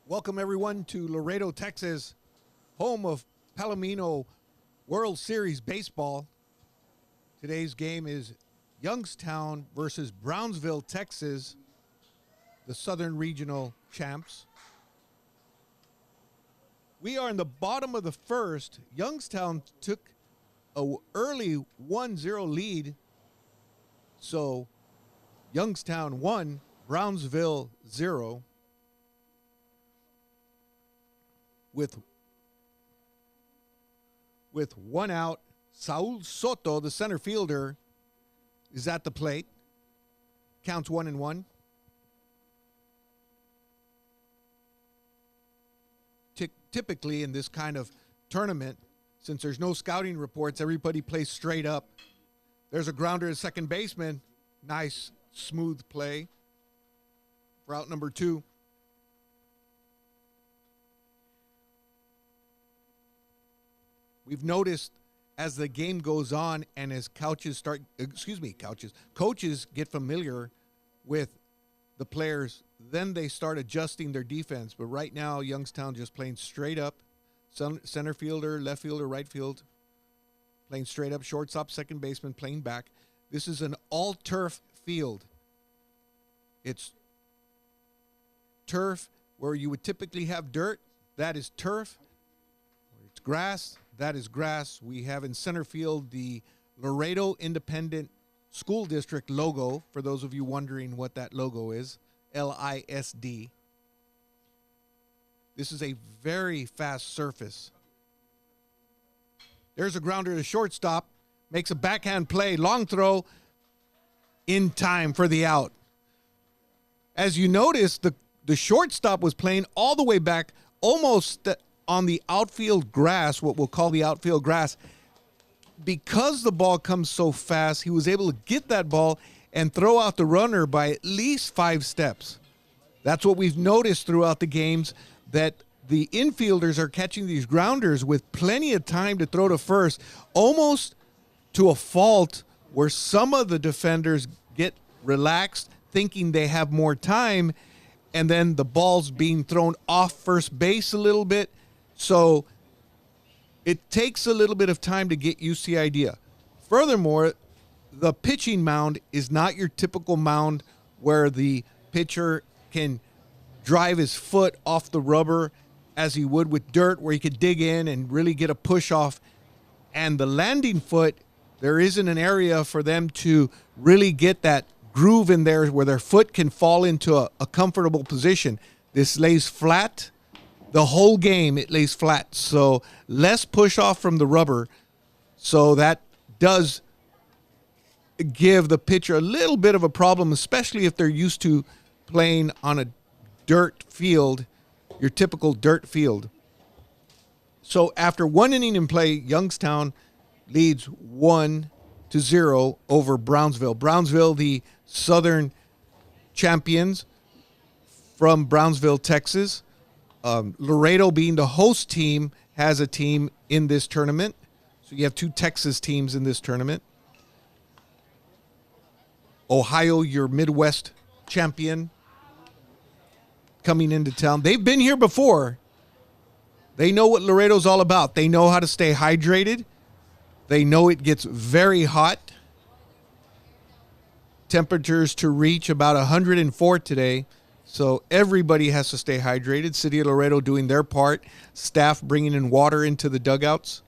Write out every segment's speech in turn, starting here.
Welcome, everyone, to Laredo, Texas, home of Palomino World Series Baseball. Today's game is Youngstown versus Brownsville, Texas, the Southern Regional champs. We are in the bottom of the first. Youngstown took an early 1-0 lead. So Youngstown 1, Brownsville 0. With one out, Saul Soto, the center fielder, is at the plate. Counts 1-1. Typically in this kind of tournament, since there's no scouting reports, everybody plays straight up. There's a grounder to second baseman. Nice, smooth play for out number 2. We've noticed as the game goes on and as coaches get familiar with the players, then they start adjusting their defense. But right now, Youngstown just playing straight up. Center fielder, left fielder, right field, playing straight up. Shortstop, second baseman, playing back. This is an all-turf field. It's turf where you would typically have dirt. That is turf. It's grass. That is grass. We have in center field the Laredo Independent School District logo, for those of you wondering what that logo is, LISD. This is a very fast surface. There's a grounder to shortstop, makes a backhand play, long throw, in time for the out. As you notice, the shortstop was playing all the way back, almost on the outfield grass, what we'll call the outfield grass. Because the ball comes so fast, he was able to get that ball and throw out the runner by at least 5 steps. That's what we've noticed throughout the games, that the infielders are catching these grounders with plenty of time to throw to first, almost to a fault where some of the defenders get relaxed, thinking they have more time, and then the ball's being thrown off first base a little bit. So it takes a little bit of time to get used to the idea. Furthermore, the pitching mound is not your typical mound where the pitcher can drive his foot off the rubber as he would with dirt, where he could dig in and really get a push off. And the landing foot, there isn't an area for them to really get that groove in there where their foot can fall into a comfortable position. This lays flat. The whole game, it lays flat. So less push off from the rubber. So that does give the pitcher a little bit of a problem, especially if they're used to playing on a dirt field, your typical dirt field. So after 1 inning in play, Youngstown leads 1-0 over Brownsville. Brownsville, the Southern champions from Brownsville, Texas. Laredo, being the host team, has a team in this tournament. So you have 2 Texas teams in this tournament. Ohio, your Midwest champion, coming into town. They've been here before. They know what Laredo's all about. They know how to stay hydrated. They know it gets very hot. Temperatures to reach about 104 today. So everybody has to stay hydrated. City of Laredo doing their part. Staff bringing in water into the dugouts.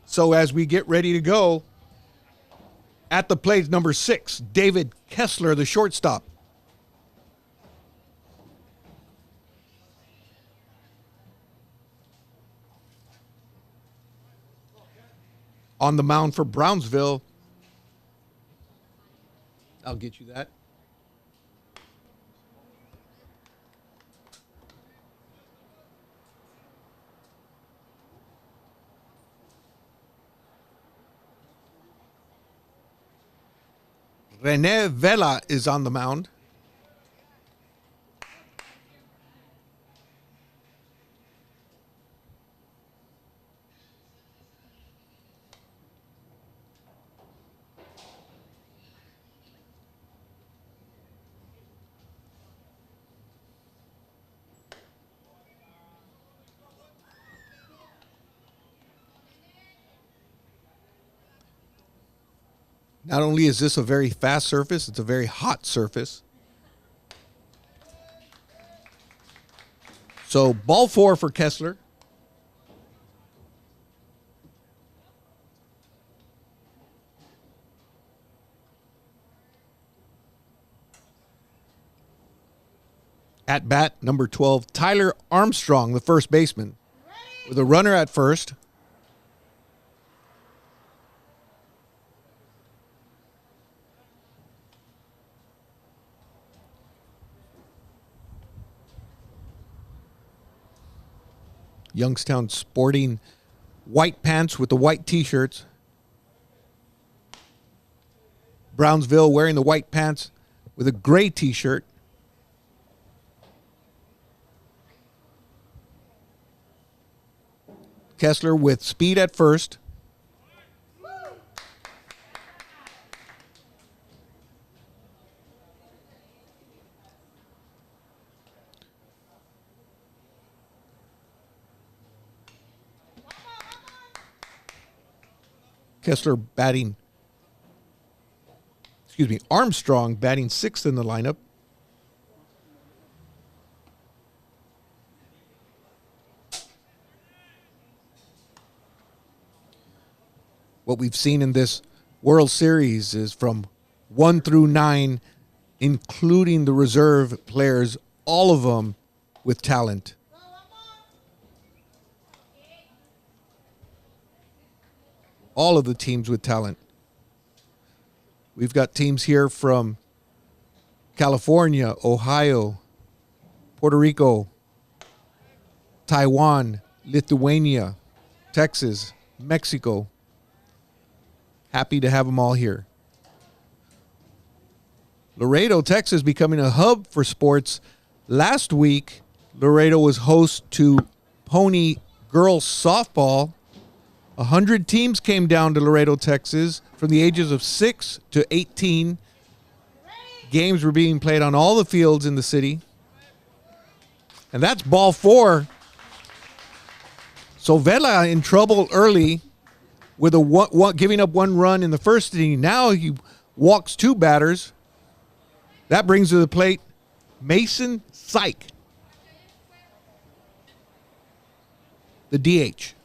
So as we get ready to go, at the plate, number 6, David Kessler, the shortstop. On the mound for Brownsville, I'll get you that. Rene Vela is on the mound. Not only is this a very fast surface, it's a very hot surface. So ball 4 for Kessler. At bat, number 12, Tyler Armstrong, the first baseman, with a runner at first. Youngstown sporting white pants with the white T-shirts. Brownsville wearing the white pants with a gray T-shirt. Kessler with speed at first. Armstrong batting 6th in the lineup. What we've seen in this World Series is from 1 through 9, including the reserve players, all of them with talent. All of the teams with talent. We've got teams here from California, Ohio, Puerto Rico, Taiwan, Lithuania, Texas, Mexico. Happy to have them all here. Laredo, Texas, becoming a hub for sports. Last week, Laredo was host to Pony Girls Softball. 100 teams came down to Laredo, Texas, from the ages of 6 to 18. Games were being played on all the fields in the city. And that's ball 4. So Vela in trouble early with giving up 1 run in the first inning. Now he walks 2 batters. That brings to the plate Mason Syke, the DH.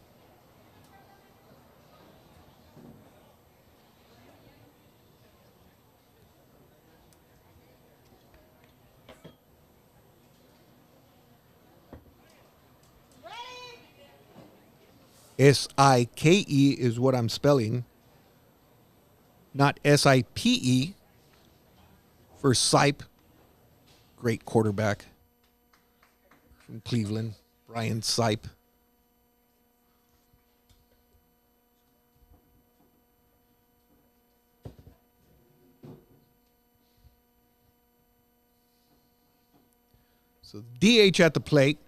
S-I-K-E is what I'm spelling, not S-I-P-E for Sipe. Great quarterback from Cleveland, Brian Sipe. So DH at the plate,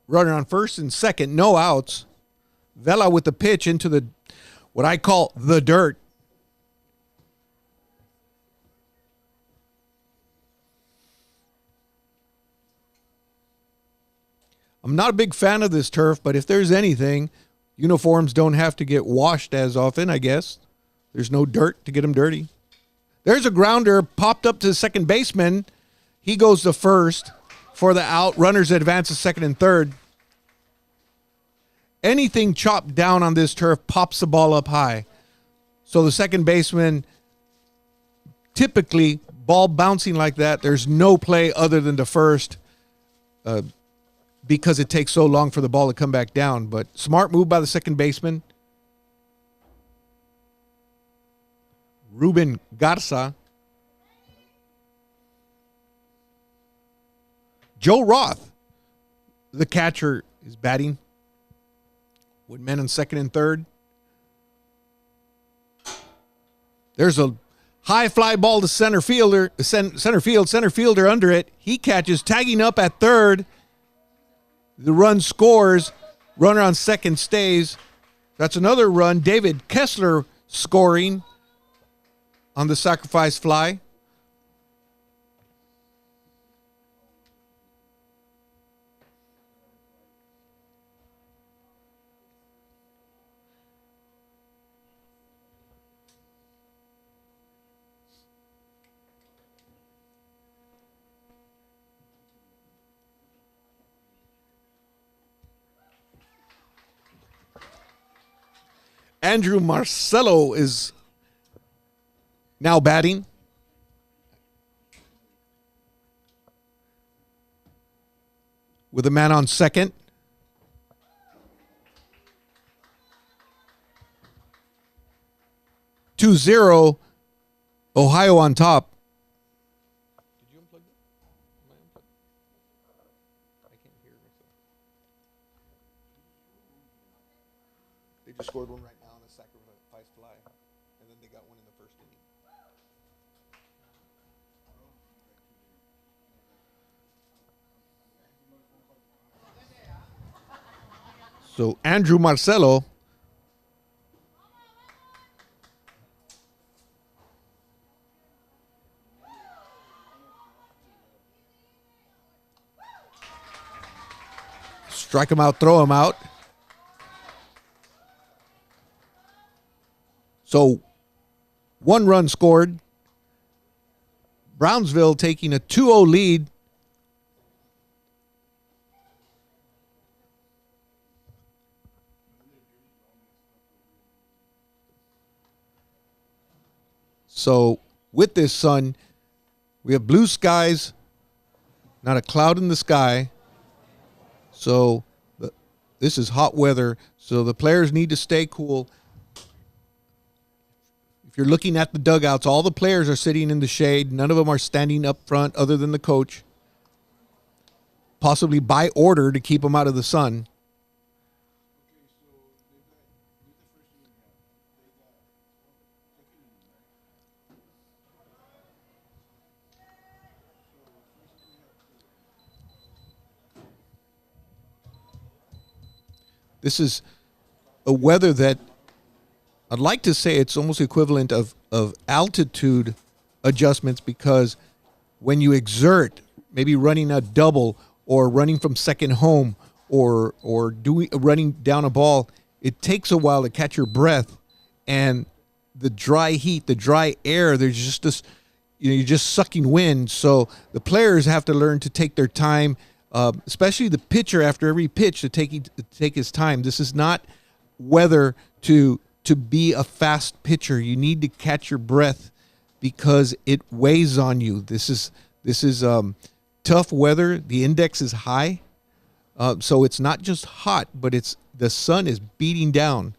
runner on first and second, no outs. Vela with the pitch into the, what I call the dirt. I'm not a big fan of this turf, but if there's anything, uniforms don't have to get washed as often, I guess. There's no dirt to get them dirty. There's a grounder popped up to the second baseman. He goes to first for the out. Runners advance to second and third. Anything chopped down on this turf pops the ball up high. So the second baseman, typically, ball bouncing like that, there's no play other than the first because it takes so long for the ball to come back down. But smart move by the second baseman. Ruben Garza. Joe Roth, the catcher, is batting with men on second and third. There's a high fly ball to center field, center fielder under it. He catches, tagging up at third. The run scores. Runner on second stays. That's another run. David Kessler scoring on the sacrifice fly. Andrew Marcelo is now batting. With a man on second. Two zero, Ohio on top. Did you unplug it? Am I unplugged? I can't hear myself. They just scored one right now on a sacrifice fly, and then they got one in the first inning. So Andrew Marcelo strike him out, throw him out. So 1 run scored. Brownsville taking a 2-0 lead. So with this sun, we have blue skies, not a cloud in the sky. So this is hot weather. So the players need to stay cool. If you're looking at the dugouts, all the players are sitting in the shade. None of them are standing up front other than the coach. Possibly by order to keep them out of the sun. This is a weather that I'd like to say it's almost equivalent of altitude adjustments, because when you exert, maybe running a double or running from second home or running down a ball, it takes a while to catch your breath, and the dry heat, the dry air, there's just this, you're just sucking wind. So the players have to learn to take their time. Especially the pitcher after every pitch to take his time. This is not weather to be a fast pitcher. You need to catch your breath because it weighs on you. This is tough weather. The index is high, so it's not just hot, but the sun is beating down.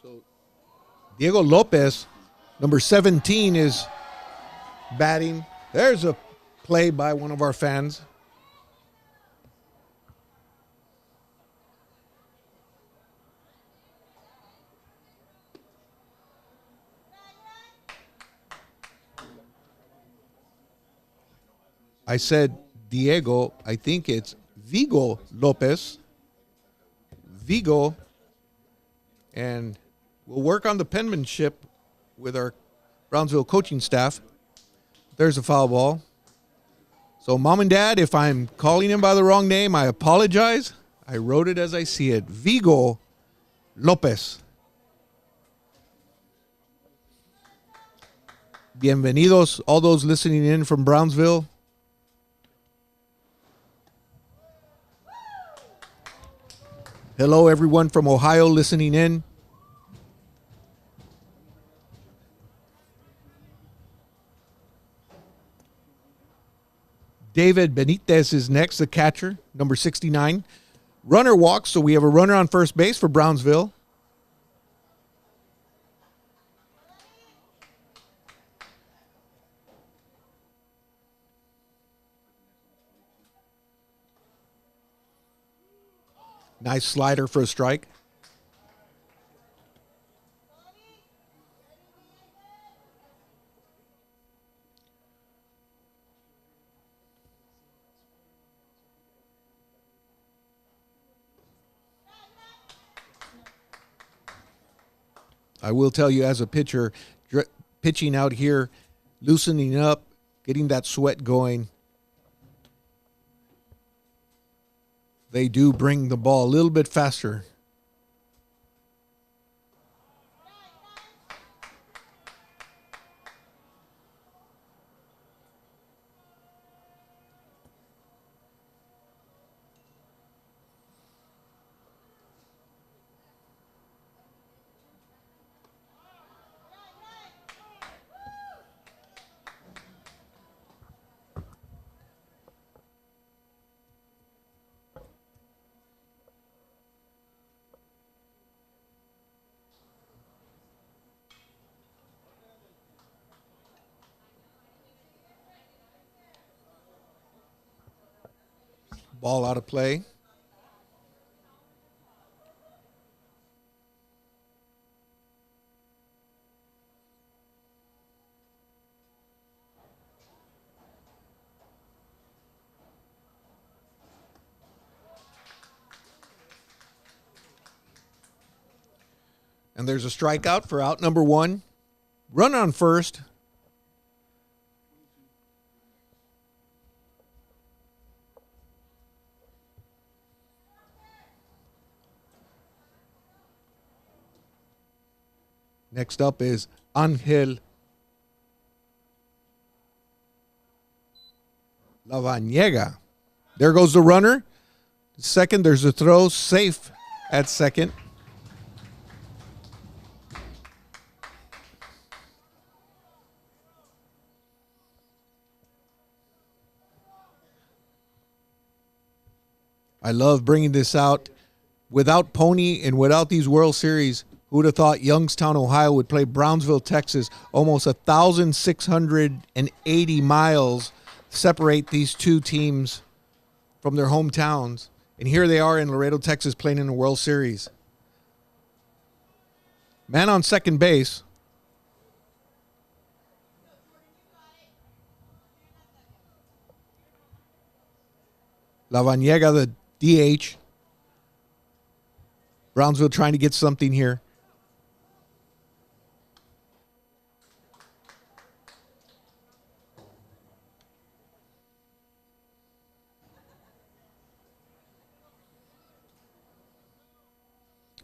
So Diego Lopez, number 17, is batting. There's a play by one of our fans. I said Diego. I think it's Vigo Lopez. Vigo. And we'll work on the penmanship with our Brownsville coaching staff. There's a foul ball. So, Mom and Dad, if I'm calling him by the wrong name, I apologize. I wrote it as I see it. Vigo Lopez. Bienvenidos, all those listening in from Brownsville. Hello, everyone from Ohio listening in. David Benitez is next, the catcher, number 69. Runner walks, so we have a runner on first base for Brownsville. Nice slider for a strike. I will tell you, as a pitcher, pitching out here, loosening up, getting that sweat going, they do bring the ball a little bit faster. Ball out of play. And there's a strikeout for out number one. Run on first. Next up is Angel Lavaniega. There goes the runner. Second, there's a throw, safe at second. I love bringing this out. Without Pony and without these World Series, who would have thought Youngstown, Ohio would play Brownsville, Texas? Almost 1,680 miles separate these two teams from their hometowns. And here they are in Laredo, Texas, playing in the World Series. Man on second base. Lavaniega, the DH. Brownsville trying to get something here.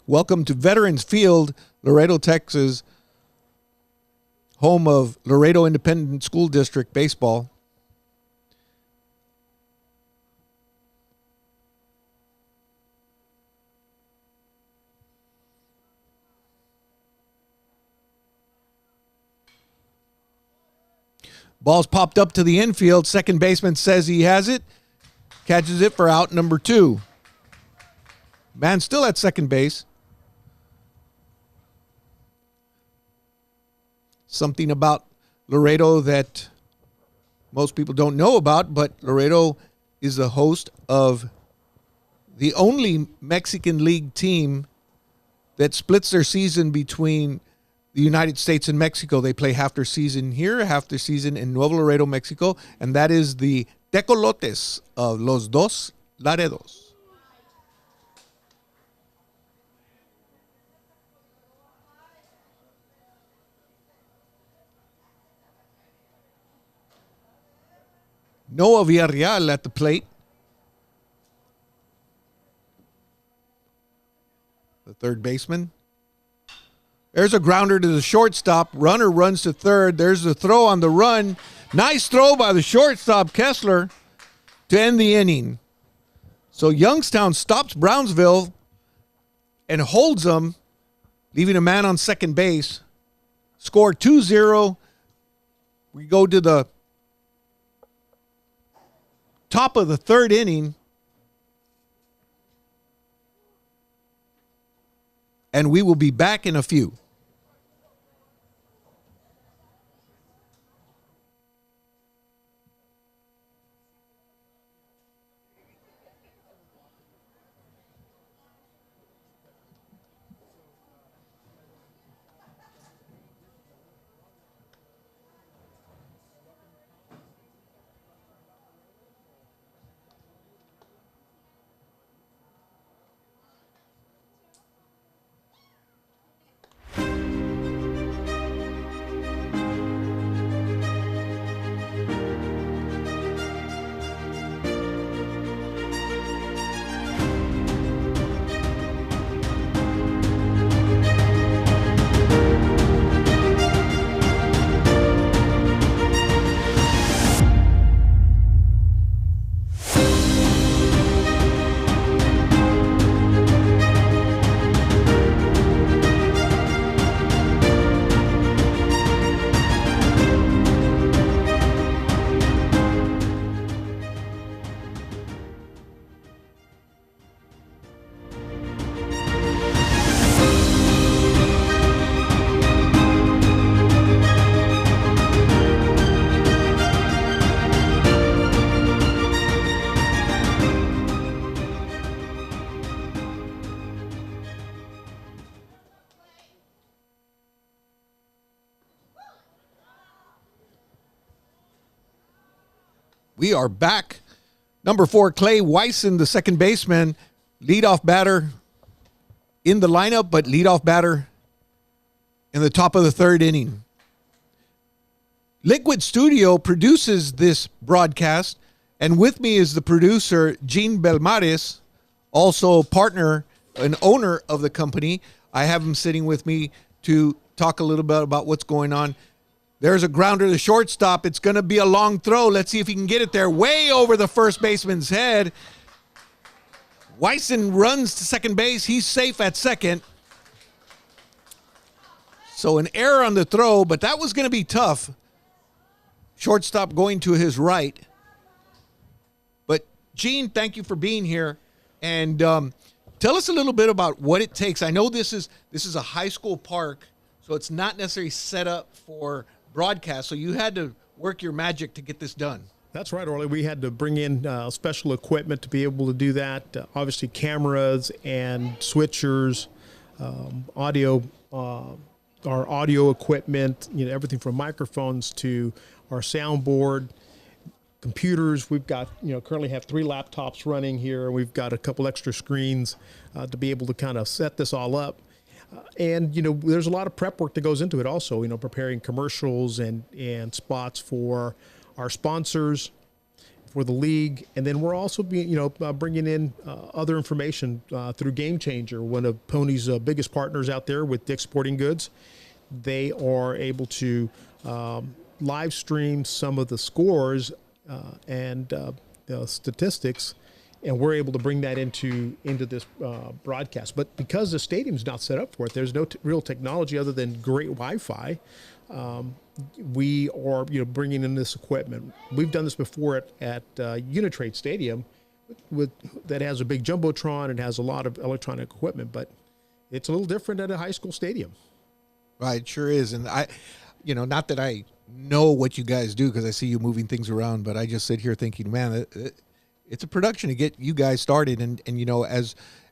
Welcome to Veterans Field, Laredo, Texas, home of Laredo Independent School District baseball. Ball's popped up to the infield. Second baseman says he has it. Catches it for out number two. Man still at second base. Something about Laredo that most people don't know about, but Laredo is the host of the only Mexican League team that splits their season between the United States and Mexico. They play half their season here, half their season in Nuevo Laredo, Mexico, and that is the Tecolotes of Los Dos Laredos. Noah Villarreal at the plate. The third baseman. There's a grounder to the shortstop. Runner runs to third. There's the throw on the run. Nice throw by the shortstop, Kessler, to end the inning. So Youngstown stops Brownsville and holds them, leaving a man on second base. Score 2-0. We go to the top of the third inning. And we will be back in a few. We are back. Number 4, Clay Wyson, the second baseman, leadoff batter in the lineup, but leadoff batter in the top of the third inning. Liquid Studio produces this broadcast, and with me is the producer, Gene Belmares, also partner and owner of the company. I have him sitting with me to talk a little bit about what's going on. There's a grounder to shortstop. It's going to be a long throw. Let's see if he can get it there. Way over the first baseman's head. Wyson runs to second base. He's safe at second. So an error on the throw, but that was going to be tough. Shortstop going to his right. But, Gene, thank you for being here. And tell us a little bit about what it takes. I know this is a high school park, so it's not necessarily set up for broadcast, so you had to work your magic to get this done. That's right, Orly. We had to bring in special equipment to be able to do that. Obviously, cameras and switchers, audio, our audio equipment, everything from microphones to our soundboard, computers. We've got, currently have 3 laptops running here. We've got a couple extra screens to be able to kind of set this all up. And, there's a lot of prep work that goes into it also, preparing commercials and spots for our sponsors, for the league. And then we're also bringing in other information through Game Changer, one of Pony's biggest partners out there with Dick's Sporting Goods. They are able to live stream some of the scores and statistics, and we're able to bring that into this broadcast. But because the stadium's not set up for it, there's no real technology other than great Wi-Fi. We are bringing in this equipment. We've done this before at Unitrade Stadium, that has a big jumbotron and has a lot of electronic equipment, but it's a little different at a high school stadium. Right, it sure is. And I, not that I know what you guys do because I see you moving things around, but I just sit here thinking, man, it's a production to get you guys started. And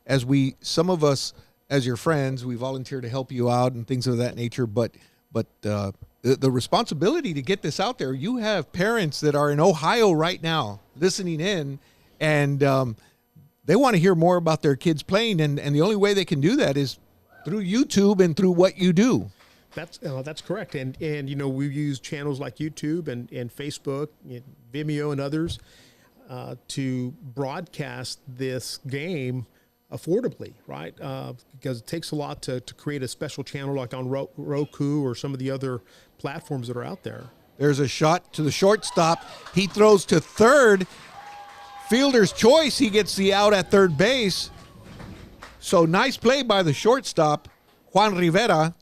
as we, some of us as your friends, we volunteer to help you out and things of that nature. But the responsibility to get this out there, you have parents that are in Ohio right now listening in, and they want to hear more about their kids playing. And the only way they can do that is through YouTube and through what you do. That's correct. And we use channels like YouTube and Facebook, Vimeo and others to broadcast this game affordably, right? Because it takes a lot to create a special channel like on Roku or some of the other platforms that are out there. There's a shot to the shortstop. He throws to third. Fielder's choice. He gets the out at third base. So nice play by the shortstop, Juan Rivera.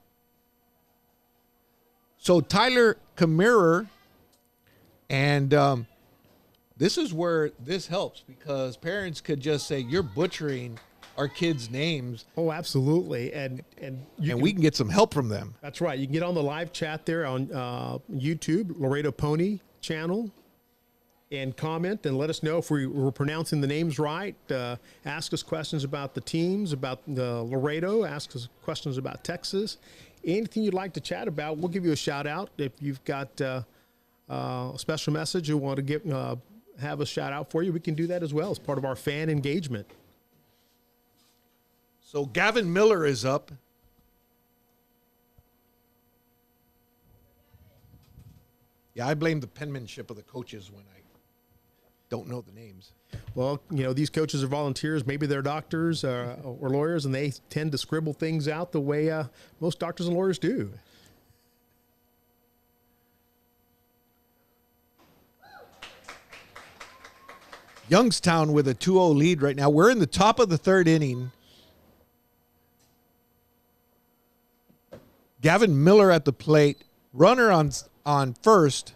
So Tyler Kamirer, and this is where this helps because parents could just say, you're butchering our kids' names. Oh, absolutely. And we can get some help from them. That's right. You can get on the live chat there on YouTube, Laredo Pony channel, and comment and let us know if we were pronouncing the names right. Ask us questions about the teams, about Laredo. Ask us questions about Texas. Anything you'd like to chat about, we'll give you a shout out. If you've got a special message you want to have a shout out for you, we can do that as well as part of our fan engagement. So Gavin Miller is up. Yeah, I blame the penmanship of the coaches when I don't know the names. Well, these coaches are volunteers. Maybe they're doctors or lawyers, and they tend to scribble things out the way most doctors and lawyers do. Youngstown with a 2-0 lead right now. We're in the top of the third inning. Gavin Miller at the plate. Runner on first.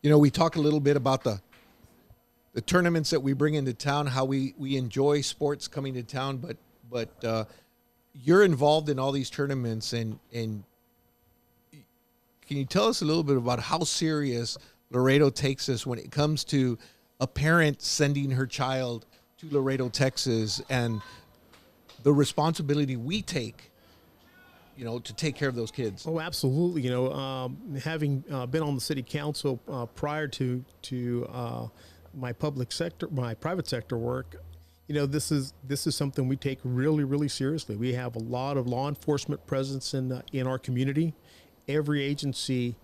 We talk a little bit about the tournaments that we bring into town, how we enjoy sports coming to town, but you're involved in all these tournaments, and can you tell us a little bit about how serious Laredo takes this when it comes to a parent sending her child to Laredo, Texas, and the responsibility we take, to take care of those kids? Oh, absolutely. Having been on the city council prior to my private sector work, this is something we take really, really seriously. We have a lot of law enforcement presence in our community. Every agency,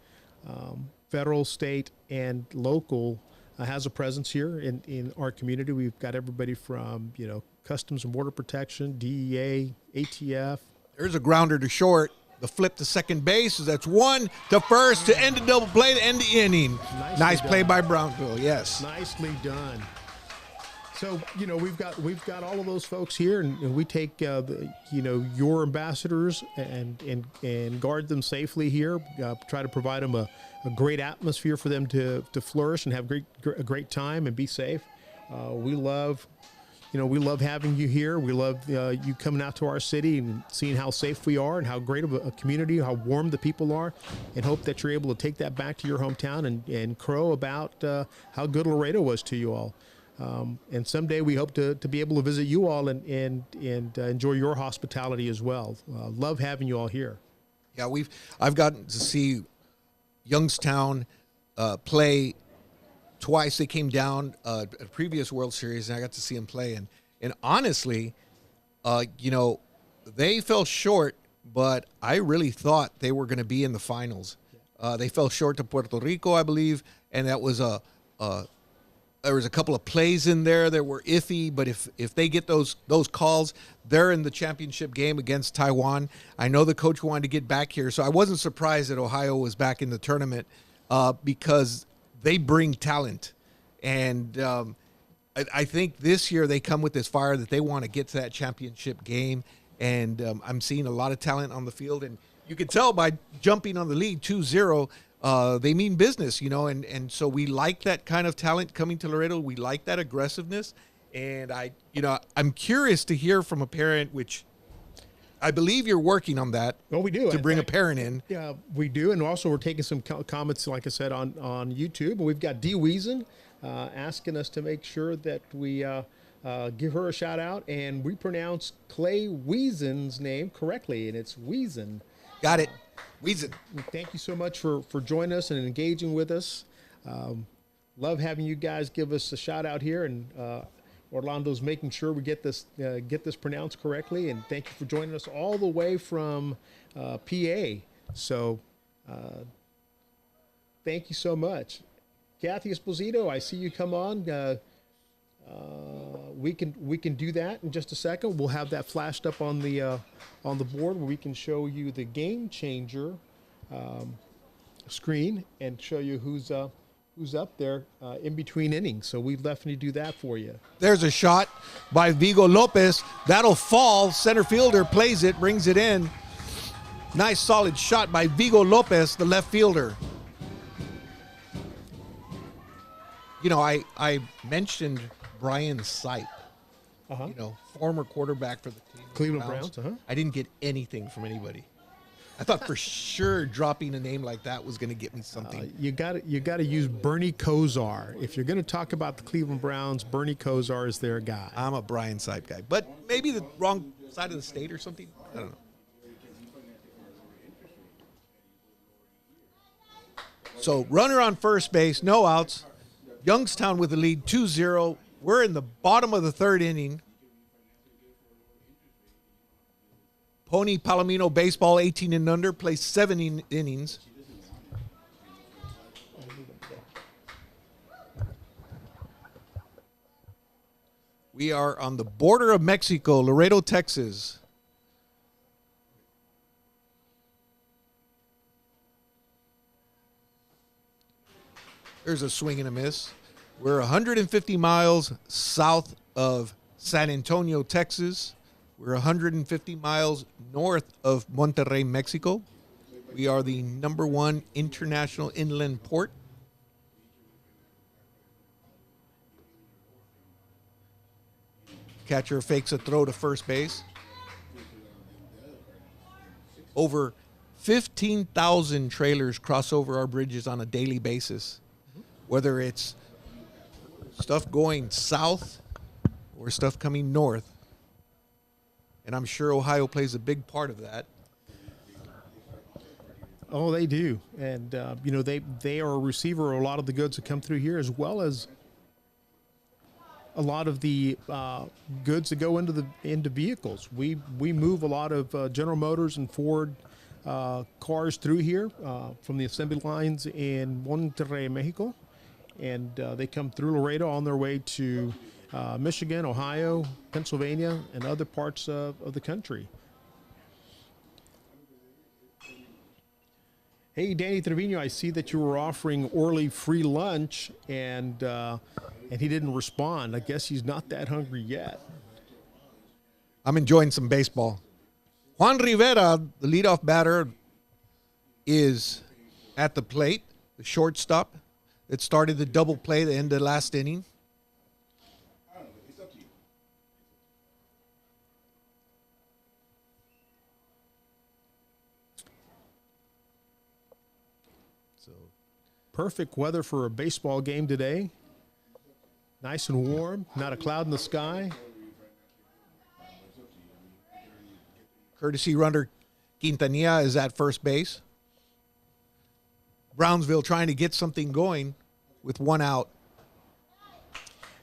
federal, state, and local, has a presence here in our community. We've got everybody from Customs and Border Protection, DEA, ATF. There's a grounder to short. The flip to second base. That's 1 to first to end the double play to end the inning. Nice play by Brownsville. Yes. Nicely done. So we've got all of those folks here, and we take your ambassadors and guard them safely here. Try to provide them a great atmosphere for them to flourish and have a great time and be safe. We love having you here. We love you coming out to our city and seeing how safe we are and how great of a community, how warm the people are, and hope that you're able to take that back to your hometown and crow about how good Laredo was to you all. And someday we hope to be able to visit you all and enjoy your hospitality as well. Love having you all here. Yeah, I've gotten to see Youngstown play twice. They came down at a previous World Series, and I got to see them play. And honestly, they fell short, but I really thought they were going to be in the finals. They fell short to Puerto Rico, I believe, and that was there was a couple of plays in there that were iffy, but if they get those calls, they're in the championship game against Taiwan. I know the coach wanted to get back here, so I wasn't surprised that Ohio was back in the tournament because they bring talent. And I think this year they come with this fire that they want to get to that championship game, and I'm seeing a lot of talent on the field. And you can tell by jumping on the lead 2-0, they mean business, and so we like that kind of talent coming to Laredo. We like that aggressiveness. And I'm curious to hear from a parent, which I believe you're working on that. Well, we do. To bring a parent in. Yeah, we do. And also we're taking some comments, like I said, on YouTube. We've got Dee Wiesen asking us to make sure that we give her a shout out. And we pronounce Clay Wiesen's name correctly, and it's Wiesen. Got it. Wiesen. Thank you so much for joining us and engaging with us. Love having you guys give us a shout out here, and Orlando's making sure we get this pronounced correctly. And thank you for joining us all the way from PA. So thank you so much. Kathy Esposito, I see you come on. We can do that in just a second. We'll have that flashed up on the board where we can show you the game changer screen and show you who's up there in between innings. So we definitely do that for you. There's a shot by Vigo Lopez. That'll fall. Center fielder plays it, brings it in. Nice solid shot by Vigo Lopez, the left fielder. I mentioned Brian Sipe, former quarterback for the Cleveland Browns. I didn't get anything from anybody. I thought for sure dropping a name like that was going to get me something. You got to use Bernie Kosar. If you're going to talk about the Cleveland Browns, Bernie Kosar is their guy. I'm a Brian Sipe guy, but maybe the wrong side of the state or something. I don't know. So runner on first base, no outs. Youngstown with the lead 2-0. We're in the bottom of the third inning. Pony Palomino baseball, 18 and under, plays 7 innings. We are on the border of Mexico, Laredo, Texas. There's a swing and a miss. We're 150 miles south of San Antonio, Texas. We're 150 miles north of Monterrey, Mexico. We are the #1 international inland port. Catcher fakes a throw to first base. Over 15,000 trailers cross over our bridges on a daily basis, whether it's stuff going south or stuff coming north. And I'm sure Ohio plays a big part of that. Oh, they do. And, they are a receiver of a lot of the goods that come through here, as well as a lot of the goods that go into vehicles. We move a lot of General Motors and Ford cars through here from the assembly lines in Monterrey, Mexico. And they come through Laredo on their way to Michigan, Ohio, Pennsylvania, and other parts of the country. Hey, Danny Trevino, I see that you were offering Orly free lunch, and he didn't respond. I guess he's not that hungry yet. I'm enjoying some baseball. Juan Rivera, the leadoff batter, is at the plate, the shortstop that started the double play at the end of the last inning. Perfect weather for a baseball game today. Nice and warm, not a cloud in the sky. Courtesy runner Quintanilla is at first base. Brownsville trying to get something going with one out.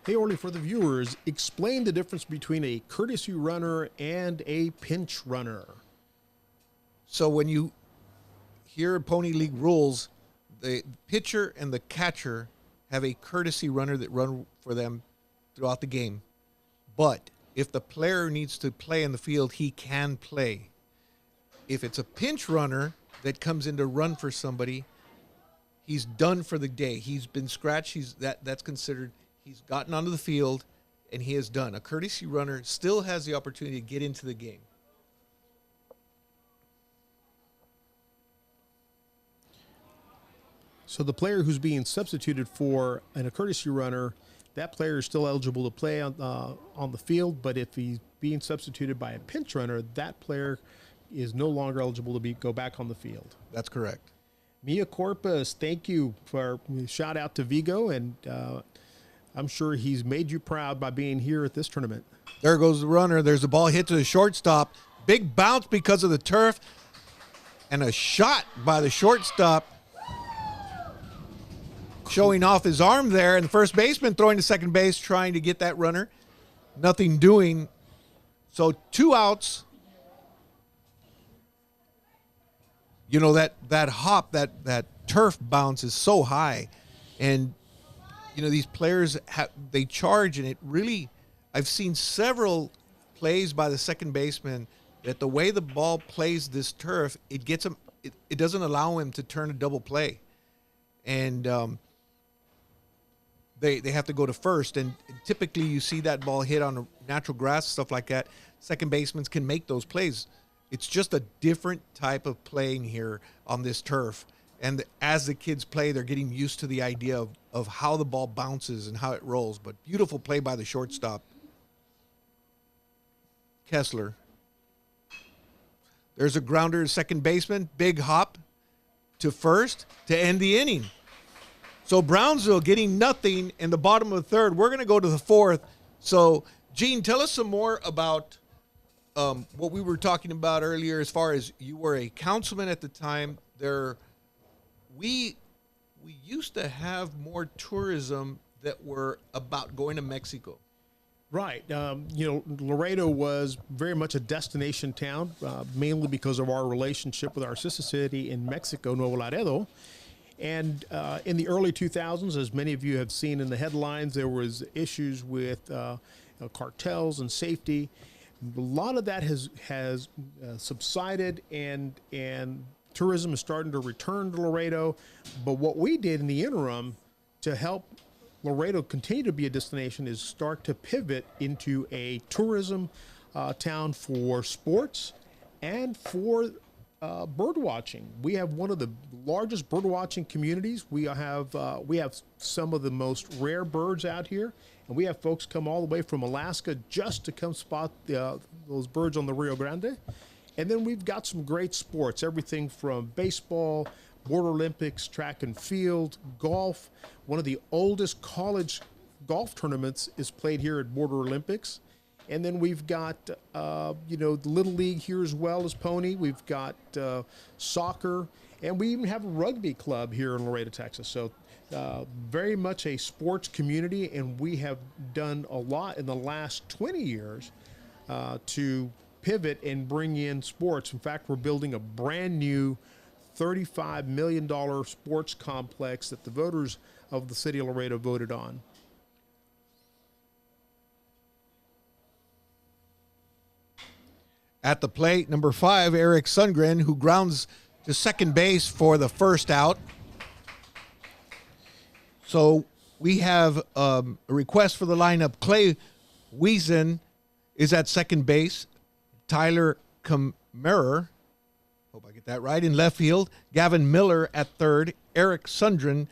Hey, Orly, for the viewers, explain the difference between a courtesy runner and a pinch runner. So when you hear Pony League rules, the pitcher and the catcher have a courtesy runner that run for them throughout the game. But if the player needs to play in the field, he can play. If it's a pinch runner that comes in to run for somebody, he's done for the day. He's been scratched. That's considered he's gotten onto the field and he is done. A courtesy runner still has the opportunity to get into the game. So the player who's being substituted for a courtesy runner, that player is still eligible to play on the field, but if he's being substituted by a pinch runner, that player is no longer eligible to go back on the field. That's correct. Mia Corpus, thank you for shout out to Vigo, and I'm sure he's made you proud by being here at this tournament. There goes the runner. There's a ball hit to the shortstop. Big bounce because of the turf, and a shot by the shortstop, showing off his arm there, and the first baseman throwing to second base, trying to get that runner. Nothing doing. So 2 outs. You know, that hop, that turf bounce is so high. And, you know, these players, they charge, and it really, I've seen several plays by the second baseman that the way the ball plays this turf, it gets him, it doesn't allow him to turn a double play. And, They have to go to first, and typically you see that ball hit on natural grass, stuff like that. Second basemen can make those plays. It's just a different type of playing here on this turf. And as the kids play, they're getting used to the idea of how the ball bounces and how it rolls. But beautiful play by the shortstop, Kessler. There's a grounder to second baseman, big hop to first to end the inning. So Brownsville getting nothing in the bottom of the third. We're going to go to the fourth. So, Gene, tell us some more about what we were talking about earlier as far as you were a councilman at the time. We used to have more tourism that were about going to Mexico. Right. Laredo was very much a destination town, mainly because of our relationship with our sister city in Mexico, Nuevo Laredo. And in the early 2000s, as many of you have seen in the headlines, there was issues with cartels and safety. A lot of that has subsided, and tourism is starting to return to Laredo. But what we did in the interim to help Laredo continue to be a destination is start to pivot into a tourism town for sports and for bird watching. We have one of the largest bird watching communities. We have some of the most rare birds out here, and we have folks come all the way from Alaska just to come spot those birds on the Rio Grande. And then we've got some great sports, everything from baseball, Border Olympics, track and field, golf. One of the oldest college golf tournaments is played here at Border Olympics. And then we've got, the Little League here as well as Pony. We've got soccer, and we even have a rugby club here in Laredo, Texas. So very much a sports community, and we have done a lot in the last 20 years to pivot and bring in sports. In fact, we're building a brand new $35 million sports complex that the voters of the city of Laredo voted on. At the plate, number 5, Eric Sundgren, who grounds to second base for the first out. So we have a request for the lineup. Clay Wiesen is at second base. Tyler Kammerer, hope I get that right, in left field. Gavin Miller at third. Eric Sundgren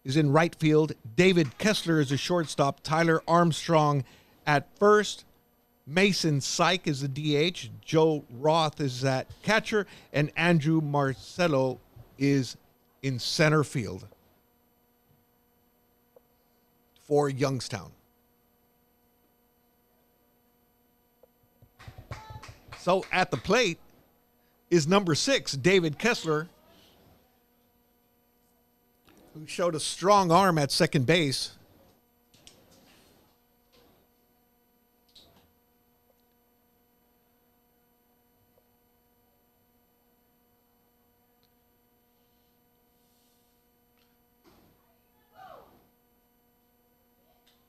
is in right field. David Kessler is a shortstop. Tyler Armstrong at first. Mason Syke is the DH. Joe Roth is at catcher. And Andrew Marcello is in center field for Youngstown. So at the plate is number 6, David Kessler, who showed a strong arm at second base.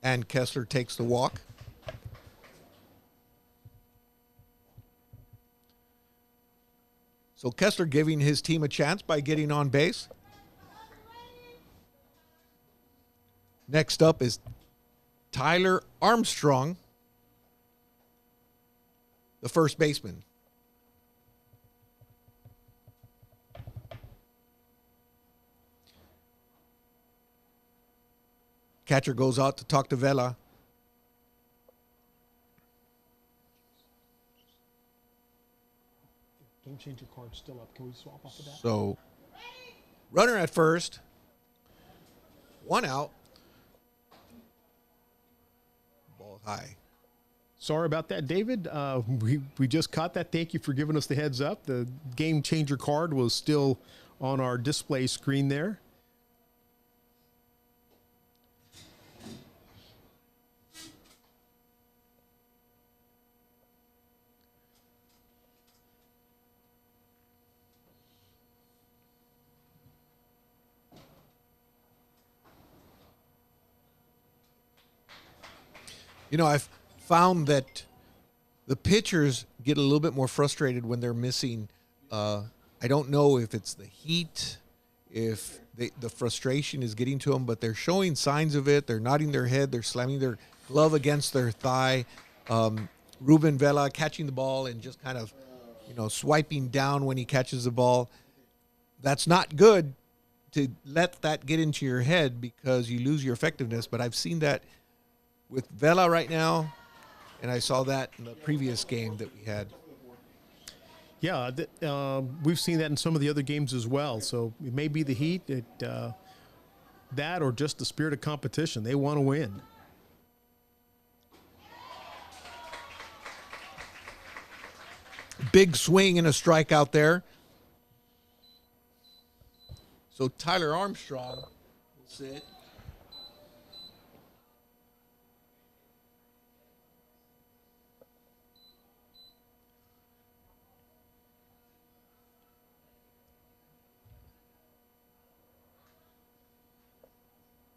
And Kessler takes the walk. So Kessler giving his team a chance by getting on base. Next up is Tyler Armstrong, the first baseman. Catcher goes out to talk to Vela. Game changer card still up. Can we swap off of that? So, runner at first. 1 out. Ball high. Sorry about that, David. We just caught that. Thank you for giving us the heads up. The game changer card was still on our display screen there. You know, I've found that the pitchers get a little bit more frustrated when they're missing. I don't know if it's the heat, if the frustration is getting to them, but they're showing signs of it. They're nodding their head. They're slamming their glove against their thigh. Ruben Vela catching the ball and just kind of, swiping down when he catches the ball. That's not good to let that get into your head because you lose your effectiveness. But I've seen that with Vela right now, and I saw that in the previous game that we had. Yeah, we've seen that in some of the other games as well. So it may be the heat, that or just the spirit of competition. They want to win. Big swing and a strikeout there. So Tyler Armstrong will sit.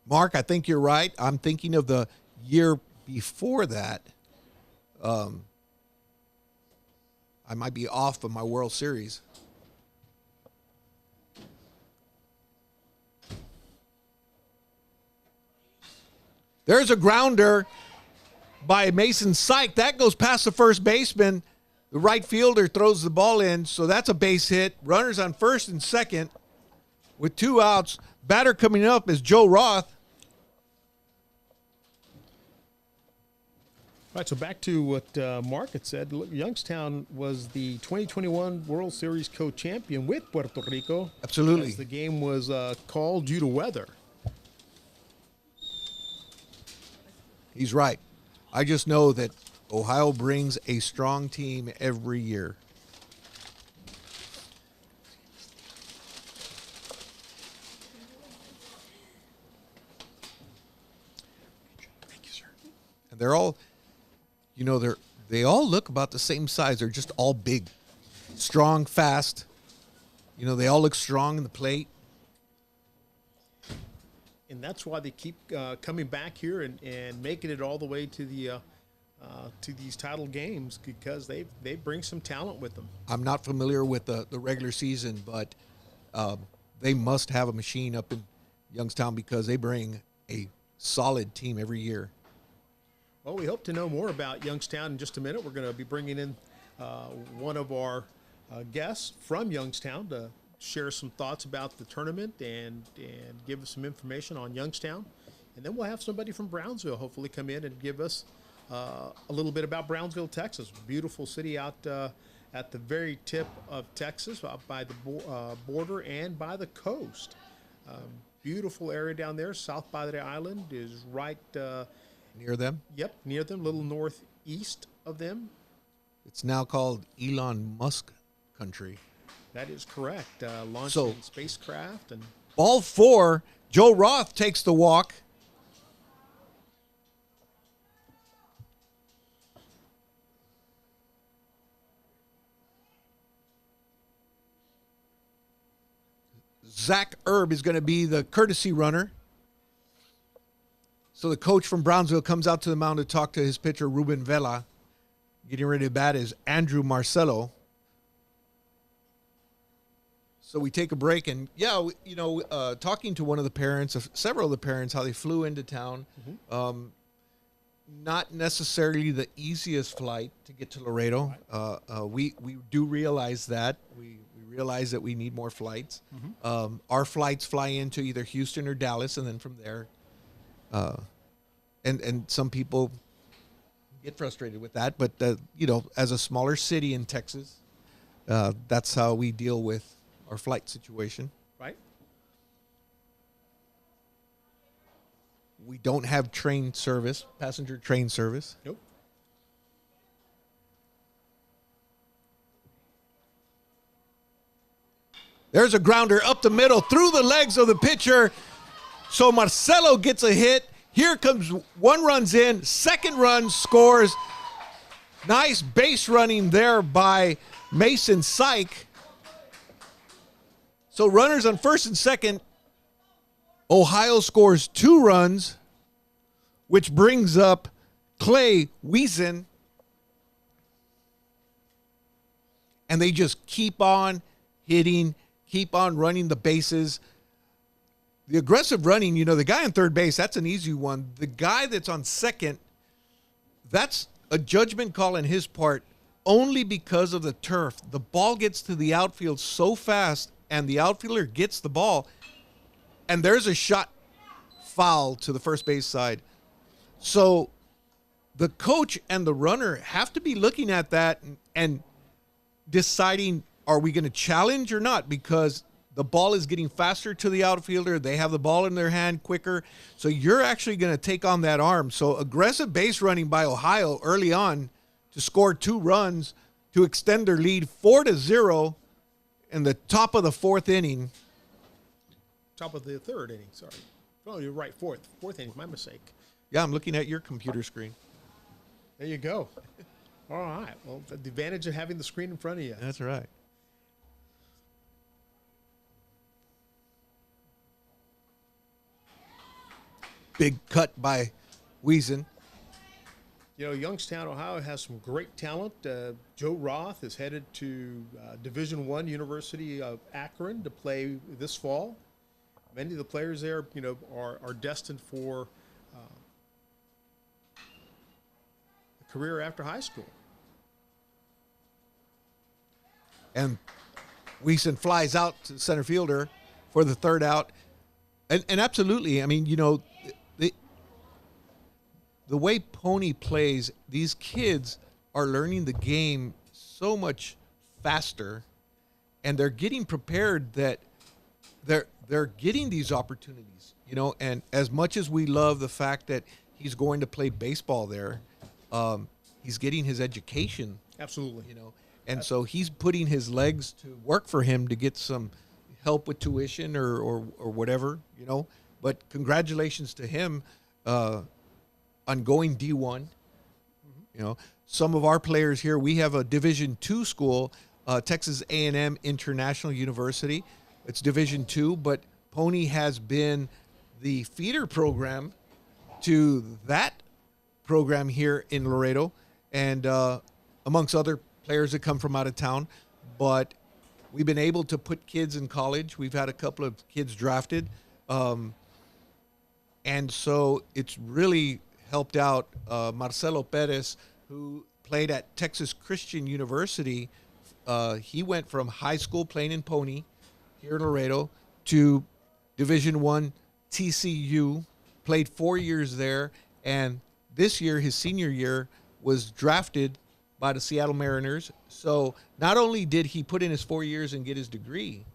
Mark, I think you're right. I'm thinking of the year before that. I might be off of my World Series. There's a grounder by Mason Syke. That goes past the first baseman. The right fielder throws the ball in, so that's a base hit. Runners on first and second with 2 outs. Batter coming up is Joe Roth. Right, so back to what Mark had said. Look, Youngstown was the 2021 World Series co-champion with Puerto Rico. Absolutely. As the game was called due to weather. He's right. I just know that Ohio brings a strong team every year. Thank you, sir. And they're all, they all look about the same size. They're just all big, strong, fast. They all look strong in the plate. And that's why they keep coming back here and making it all the way to the to these title games, because they bring some talent with them. I'm not familiar with the regular season, but they must have a machine up in Youngstown because they bring a solid team every year. Well, we hope to know more about Youngstown in just a minute. We're going to be bringing in one of our guests from Youngstown to share some thoughts about the tournament and give us some information on Youngstown. And then we'll have somebody from Brownsville hopefully come in and give us a little bit about Brownsville, Texas. Beautiful city out at the very tip of Texas, by the border and by the coast. Beautiful area down there. South Padre Island is right Near them? Yep, near them, a little northeast of them. It's now called Elon Musk country. That is correct. Launching spacecraft. And ball 4, Joe Roth takes the walk. Zach Erb is going to be the courtesy runner. So the coach from Brownsville comes out to the mound to talk to his pitcher, Ruben Vela. Getting ready to bat is Andrew Marcelo. So we take a break, and talking to one of the parents, several of the parents, how they flew into town. Mm-hmm. Not necessarily the easiest flight to get to Laredo. We do realize that. We realize that we need more flights. Mm-hmm. Our flights fly into either Houston or Dallas, and then from there, and some people get frustrated with that. But as a smaller city in Texas, that's how we deal with our flight situation. Right. We don't have train service, passenger train service. Nope. There's a grounder up the middle through the legs of the pitcher. So Marcelo gets a hit. Here comes one, runs in, second run scores. Nice base running there by Mason Syke. So runners on first and second. Ohio scores 2 runs, which brings up Clay Wiesen. And they just keep on hitting, keep on running the bases. The aggressive running, the guy on third base, that's an easy one. The guy that's on second, that's a judgment call on his part only because of the turf. The ball gets to the outfield so fast, and the outfielder gets the ball, and there's a shot foul to the first base side. So the coach and the runner have to be looking at that and deciding, are we going to challenge or not? Because the ball is getting faster to the outfielder. They have the ball in their hand quicker. So you're actually going to take on that arm. So aggressive base running by Ohio early on to score 2 runs to extend their lead 4-0 in the top of the 4th inning. Top of the 3rd inning, sorry. Oh, you're right, 4th inning, my mistake. Yeah, I'm looking at your computer screen. There you go. All right. Well, the advantage of having the screen in front of you. That's right. Big cut by Wiesen. Youngstown, Ohio has some great talent. Joe Roth is headed to Division I University of Akron to play this fall. Many of the players there, are destined for a career after high school. And Wiesen flies out to the center fielder for the 3rd out. And absolutely, I mean, the way Pony plays, these kids are learning the game so much faster, and they're getting prepared that they're getting these opportunities, you know. And as much as we love the fact that he's going to play baseball there, he's getting his education, Absolutely. you know, and so he's putting his legs to work for him to get some help with tuition or whatever, you know. But congratulations to him on going D1. You know, some of our players here, we have a Division II school, Texas A&M International University. It's Division II, but Pony has been the feeder program to that program here in Laredo, and amongst other players that come from out of town. But we've been able to put kids in college. We've had a couple of kids drafted. And so it's really helped out Marcelo Perez, who played at Texas Christian University. He went from high school playing in Pony here in Laredo to Division I TCU, played 4 years there, and this year, his senior year, was drafted by the Seattle Mariners. So not only did he put in his 4 years and get his degree,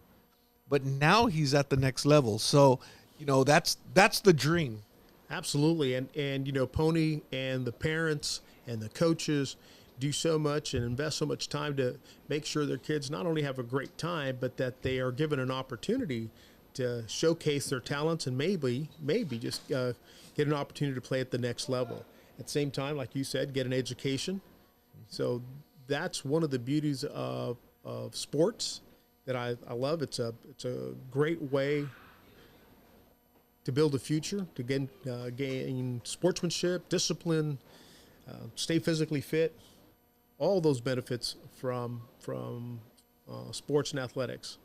but now he's at the next level. So, you know, that's the dream. Absolutely. And you know, Pony and the parents and the coaches do so much and invest so much time to make sure their kids not only have a great time, but that they are given an opportunity to showcase their talents and maybe just get an opportunity to play at the next level. At the same time, like you said, get an education. So that's one of the beauties of sports that I love. It's a great way to build a future, to gain sportsmanship, discipline, stay physically fit, all those benefits from sports and athletics.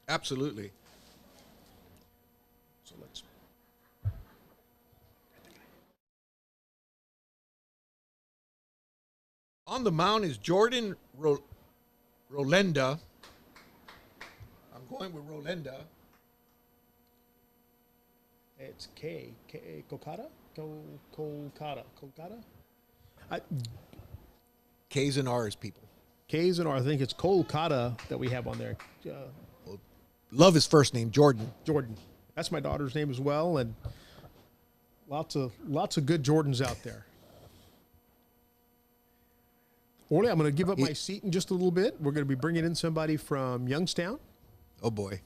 Absolutely. So let's. On the mound is Jordan Rolenda. I'm going with Rolenda. It's Kolkata. K's and R's, people. K's and R. I think it's Kolkata that we have on there. Love his first name, Jordan. Jordan. That's my daughter's name as well, and lots of good Jordans out there. Orly, I'm going to give up my seat in just a little bit. We're going to be bringing in somebody from Youngstown. Oh, boy.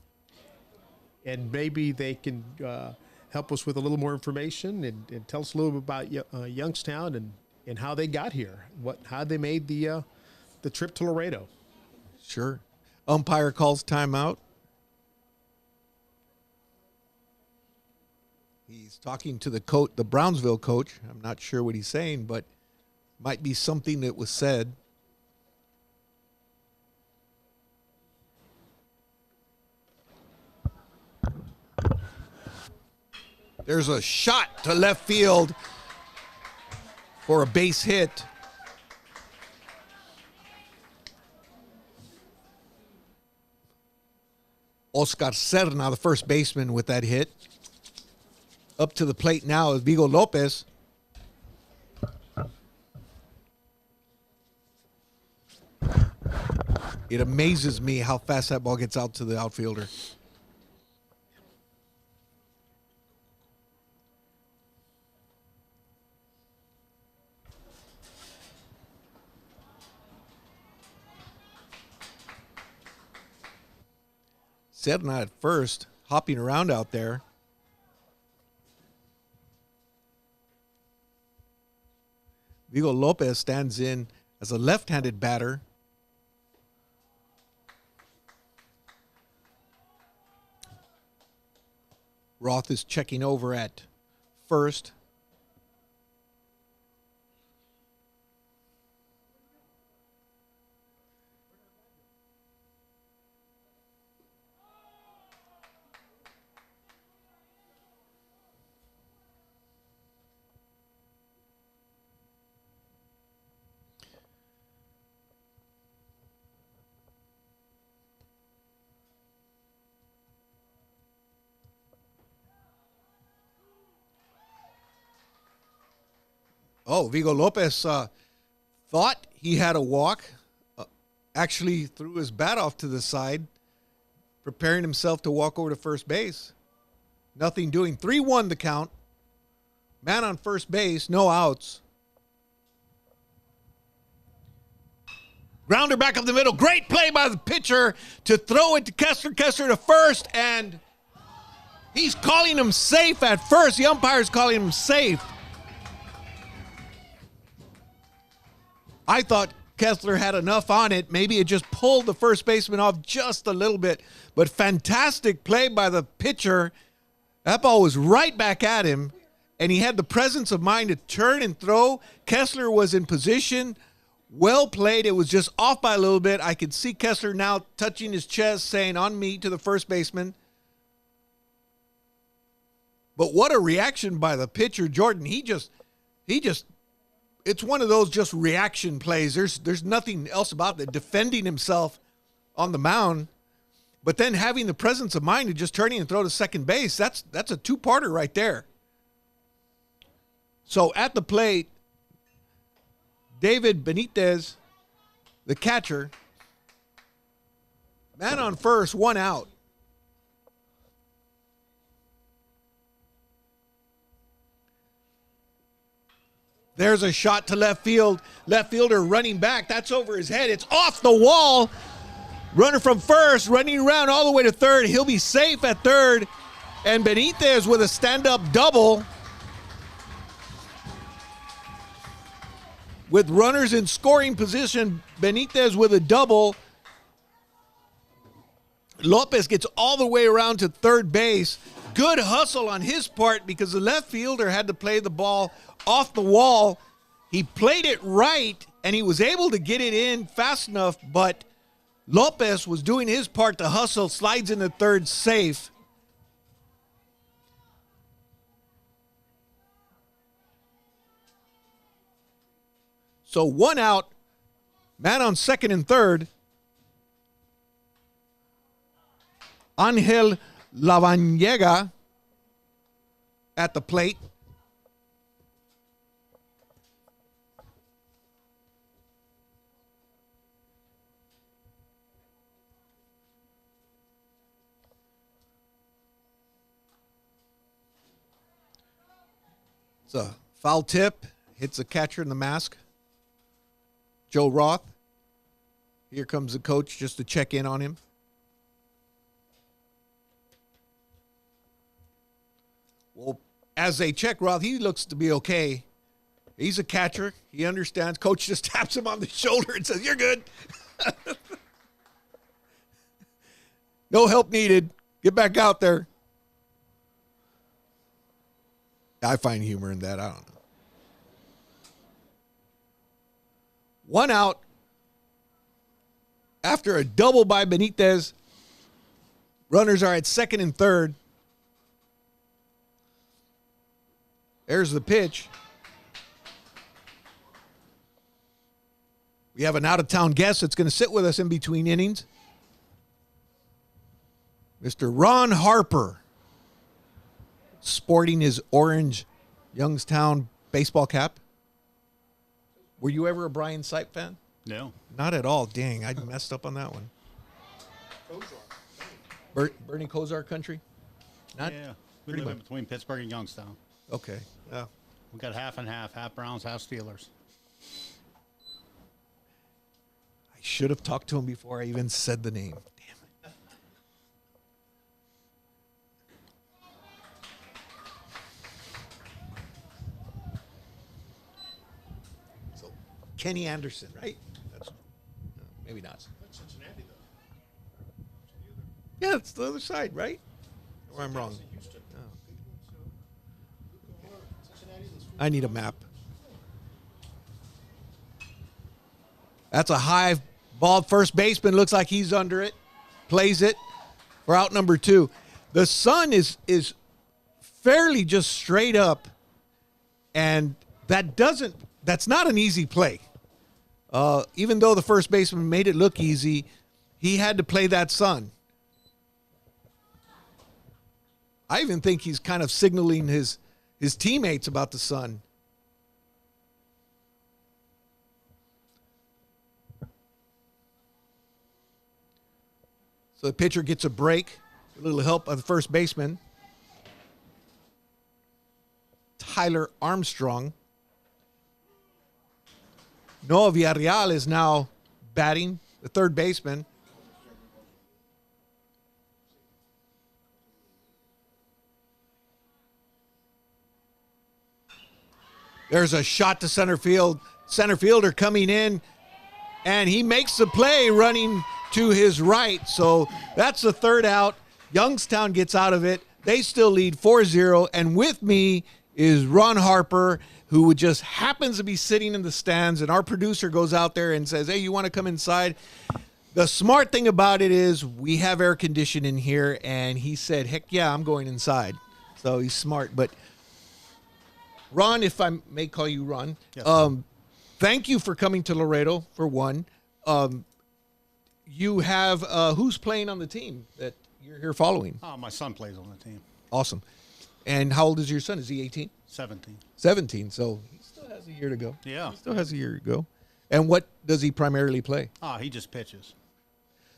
And maybe they can help us with a little more information and tell us a little bit about Youngstown and how they got here, how they made the trip to Laredo. Sure. Umpire calls timeout. He's talking to the Brownsville coach. I'm not sure what he's saying, but might be something that was said. There's a shot to left field for a base hit. Oscar Serna, the first baseman, with that hit. Up to the plate now is Vigo Lopez. It amazes me how fast that ball gets out to the outfielder. Serna at first, hopping around out there. Vigo Lopez stands in as a left-handed batter. Roth is checking over at first. Oh, Vigo Lopez thought he had a walk. Actually threw his bat off to the side, preparing himself to walk over to first base. Nothing doing. 3-1 the count. Man on first base, no outs. Grounder back up the middle. Great play by the pitcher to throw it to Kessler. Kessler to first, and he's calling him safe at first. The umpire's calling him safe. I thought Kessler had enough on it. Maybe it just pulled the first baseman off just a little bit. But fantastic play by the pitcher. That ball was right back at him, and he had the presence of mind to turn and throw. Kessler was in position. Well played. It was just off by a little bit. I could see Kessler now touching his chest, saying, "On me," to the first baseman. But what a reaction by the pitcher, Jordan. He just, it's one of those just reaction plays. There's nothing else about it. Defending himself on the mound, but then having the presence of mind to just turning and throw to second base. That's a two-parter right there. So at the plate, David Benitez, the catcher, man on first, 1 out. There's a shot to left field. Left fielder running back. That's over his head. It's off the wall. Runner from first, running around all the way to third. He'll be safe at third. And Benitez with a stand-up double. With runners in scoring position, Benitez with a double. Lopez gets all the way around to third base. Good hustle on his part because the left fielder had to play the ball off the wall. He played it right, and he was able to get it in fast enough, but Lopez was doing his part to hustle, slides into third safe. So 1 out, man on second and third. Angel Lavaniega at the plate. It's a foul tip, hits the catcher in the mask. Joe Roth. Here comes the coach just to check in on him. Well, as they check Roth, he looks to be okay. He's a catcher. He understands. Coach just taps him on the shoulder and says, "You're good." No help needed. Get back out there. I find humor in that. I don't know. 1 out after a double by Benitez. Runners are at second and third. There's the pitch. We have an out-of-town guest that's going to sit with us in between innings. Mr. Ron Harper, sporting his orange Youngstown baseball cap. Were you ever a Brian Sipe fan? No. Not at all. Dang, I messed up on that one. Bernie Kosar country? Not? Yeah. We live in between Pittsburgh and Youngstown. Okay. Yeah. We got half and half Browns, half Steelers. I should have talked to him before I even said the name. Damn it. So, Kenny Anderson, right? That's maybe not. That's Cincinnati, though. Yeah, it's the other side, right? Or I'm wrong. I need a map. That's a high ball. First baseman looks like he's under it. Plays it for out number 2. The sun is fairly just straight up, and that's not an easy play. Even though the first baseman made it look easy, he had to play that sun. I even think he's kind of signaling his teammates about the sun. So the pitcher gets a break, a little help of the first baseman, Tyler Armstrong. Noah Villarreal is now batting, the third baseman. There's a shot to center field. Center fielder coming in, and he makes the play running to his right. So that's the third out. Youngstown gets out of it. They still lead 4-0. And with me is Ron Harper, who just happens to be sitting in the stands. And our producer goes out there and says, hey, you want to come inside? The smart thing about it is we have air conditioning here. And he said, heck yeah, I'm going inside. So he's smart. But Ron, if I may call you Ron, Yes. Thank you for coming to Laredo, for one. You have, who's playing on the team that you're here following? Oh, my son plays on the team. Awesome. And how old is your son? Is he 18? 17. 17, so he still has a year to go. Yeah. He still has a year to go. And what does he primarily play? Oh, he just pitches.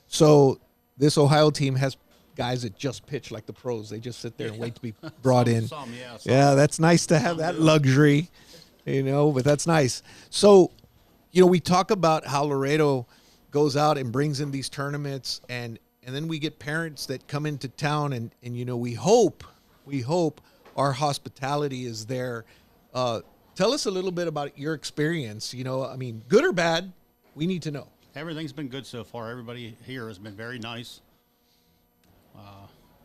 So this Ohio team has guys that just pitch like the pros. They just sit there and wait to be brought in. Some. Yeah, that's nice to have that luxury, but that's nice. So, we talk about how Laredo goes out and brings in these tournaments, and then we get parents that come into town, and we hope our hospitality is there. Tell us a little bit about your experience. Good or bad, we need to know. Everything's been good so far. Everybody here has been very nice.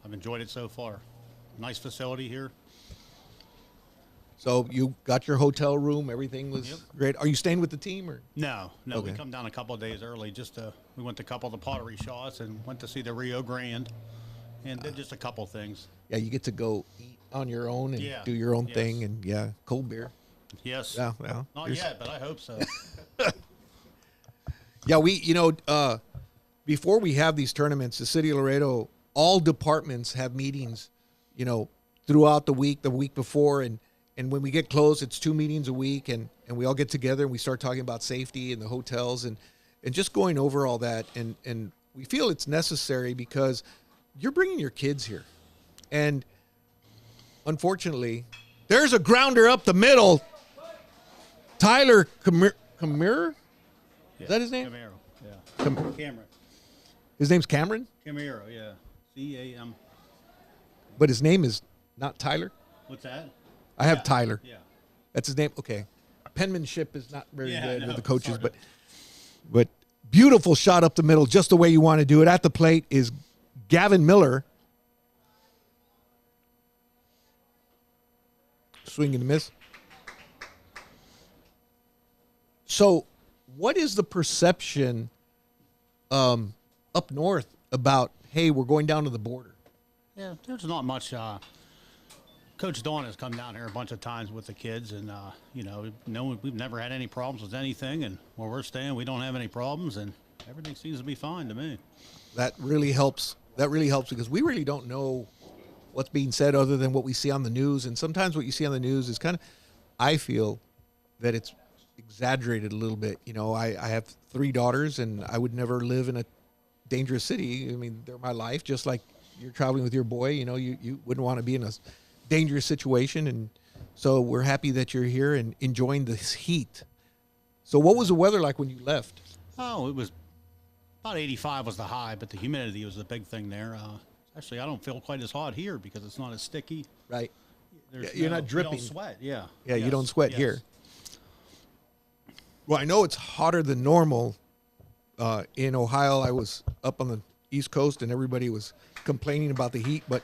I've enjoyed it so far. Nice facility here. So you got your hotel room. Everything was great. Are you staying with the team or? No. Okay. We come down a couple of days early. We went to a couple of the pottery shops and went to see the Rio Grande and did just a couple things. Yeah, you get to go eat on your own and Yeah. do your own Yes. thing, and cold beer. Yes. Yeah. Not yet, but I hope so. Yeah, before we have these tournaments, the city of Laredo, all departments have meetings, throughout the week before, and when we get close, it's 2 meetings a week, and we all get together and we start talking about safety and the hotels and just going over all that, and we feel it's necessary because you're bringing your kids here, and unfortunately, there's a grounder up the middle. Tyler Camero? Is that his name? Camaro. Yeah. Cameron. His name's Cameron, Camaro, yeah. C-A-M. but his name is not Tyler. What's that? I have Yeah. Tyler. Yeah. That's his name. Okay. Penmanship is not very good no, with the coaches, sort of. but beautiful shot up the middle, just the way you want to do it. At the plate is Gavin Miller. Swing and a miss. So, what is the perception up north about, hey, we're going down to the border? Yeah, there's not much. Coach Dawn has come down here a bunch of times with the kids, and we've never had any problems with anything. And where we're staying, we don't have any problems, and everything seems to be fine to me. That really helps. That really helps because we really don't know what's being said other than what we see on the news. And sometimes what you see on the news is kind of, I feel that it's exaggerated a little bit. I have 3 daughters, and I would never live in a dangerous city. I mean, they're my life, just like you're traveling with your boy. You wouldn't want to be in a dangerous situation, and so we're happy that you're here and enjoying this heat. So what was the weather like when you left? Oh, it was about 85 was the high, but the humidity was the big thing there. Actually, I don't feel quite as hot here because it's not as sticky. Right. There's You're not dripping. You don't sweat, yeah. Yeah, you Yes, don't sweat yes. here. Well, I know it's hotter than normal. In Ohio, I was up on the East Coast, and everybody was complaining about the heat, but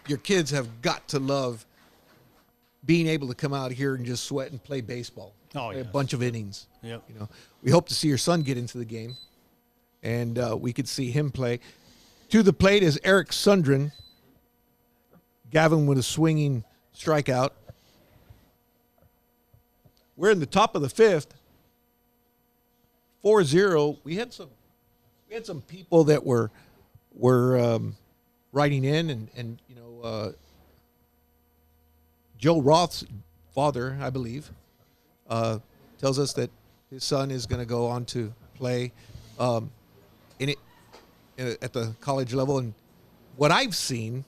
your kids have got to love being able to come out here and just sweat and play baseball. Oh, Play a yes. bunch of innings. Yep. We hope to see your son get into the game, and we could see him play. To the plate is Eric Sundren. Gavin with a swinging strikeout. We're in the top of the 5th. 4-0. We had some people that were writing in, and Joe Roth's father, I believe, tells us that his son is going to go on to play. And at the college level. And what I've seen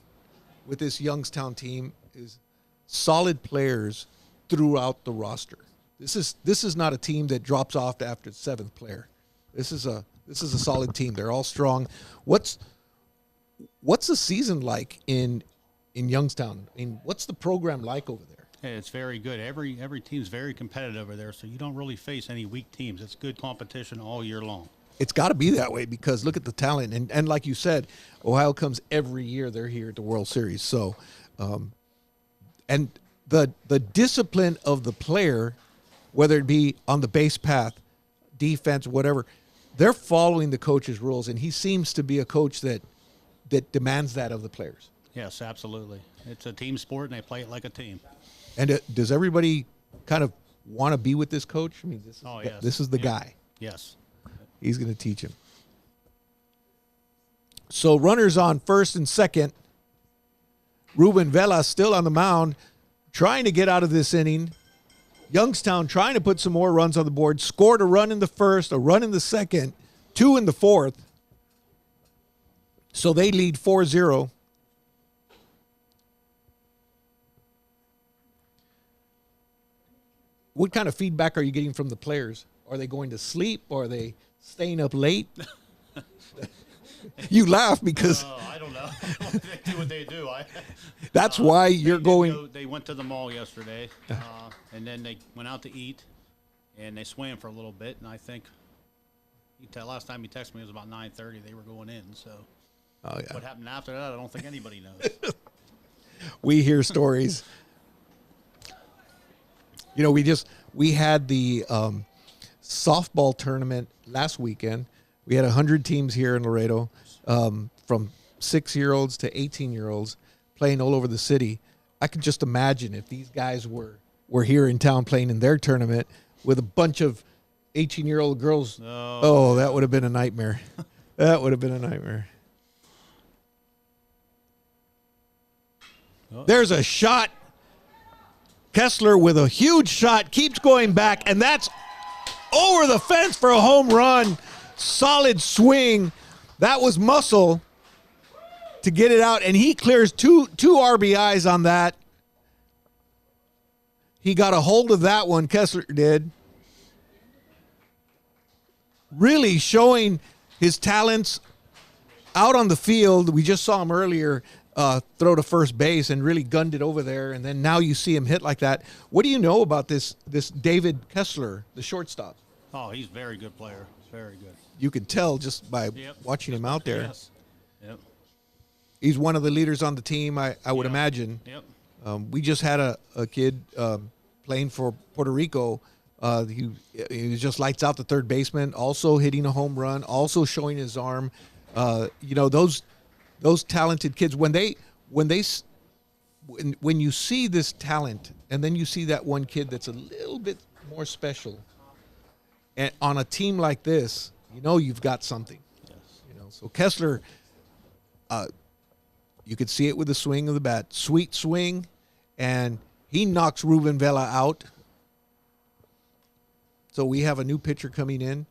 with this Youngstown team is solid players throughout the roster. This is not a team that drops off after the seventh player. This is a solid team. They're all strong. What's the season like in Youngstown? I mean, what's the program like over there? Hey, it's very good. Every team's very competitive over there, so you don't really face any weak teams. It's good competition all year long. It's got to be that way because look at the talent. And like you said, Ohio comes every year. They're here at the World Series. So, and the discipline of the player, whether it be on the base path, defense, whatever, they're following the coach's rules. And he seems to be a coach that demands that of the players. Yes, absolutely. It's a team sport, and they play it like a team. And does everybody kind of want to be with this coach? I mean, this is the guy. Yes. He's going to teach him. So runners on first and second. Ruben Vela still on the mound, trying to get out of this inning. Youngstown trying to put some more runs on the board. Scored a run in the first, a run in the second, 2 in the fourth. So they lead 4-0. What kind of feedback are you getting from the players? Are they going to sleep? Or are they staying up late? You laugh because I don't know. They do what they do. That's why you're going. They went to the mall yesterday, and then they went out to eat, and they swam for a little bit. And I think last time he texted me it was about 9:30. They were going in. So what happened after that, I don't think anybody knows. We hear stories. You know, we had the softball tournament last weekend. We had 100 teams here in Laredo, from 6-year-olds to 18-year-olds playing all over the city. I could just imagine if these guys were here in town playing in their tournament with a bunch of 18-year-old girls. Oh, that would have been a nightmare. That would have been a nightmare. There's a shot. Kessler with a huge shot, keeps going back, and that's over the fence for a home run. Solid swing. That was muscle to get it out, and he clears two RBIs on that. He got a hold of that one, Kessler did. Really showing his talents out on the field. We just saw him earlier throw to first base and really gunned it over there, and then now you see him hit like that. What do you know about this David Kessler, the shortstop? Oh, he's a very good player. Very good. You could tell just by watching him out there. Yes. Yep. He's one of the leaders on the team, I would imagine. Yep. We just had a kid playing for Puerto Rico. He just lights out the third baseman, also hitting a home run, also showing his arm. Those talented kids, when you see this talent and then you see that one kid that's a little bit more special, and on a team like this, you've got something. Yes. So Kessler, you could see it with the swing of the bat, sweet swing, and he knocks Ruben Vela out. So we have a new pitcher coming in.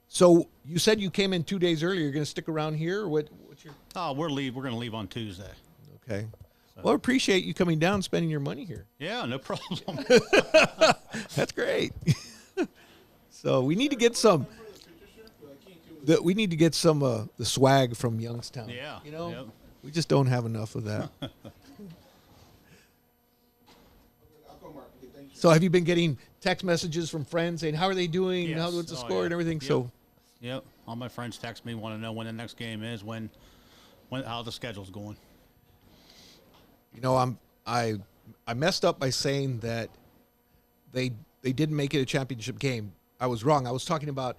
So you said you came in 2 days earlier. You're going to stick around here? What's your? Oh, we're going to leave on Tuesday. Okay. So. Well, I appreciate you coming down and spending your money here. Yeah, no problem. That's great. So we need to get some. We need to get some the swag from Youngstown. Yeah. Yep. We just don't have enough of that. So have you been getting text messages from friends saying, how are they doing? Yes. What's the score and everything? Yep. So. Yep. All my friends text me, want to know when the next game is, how the schedule's going. I messed up by saying that they didn't make it a championship game. I was wrong. I was talking about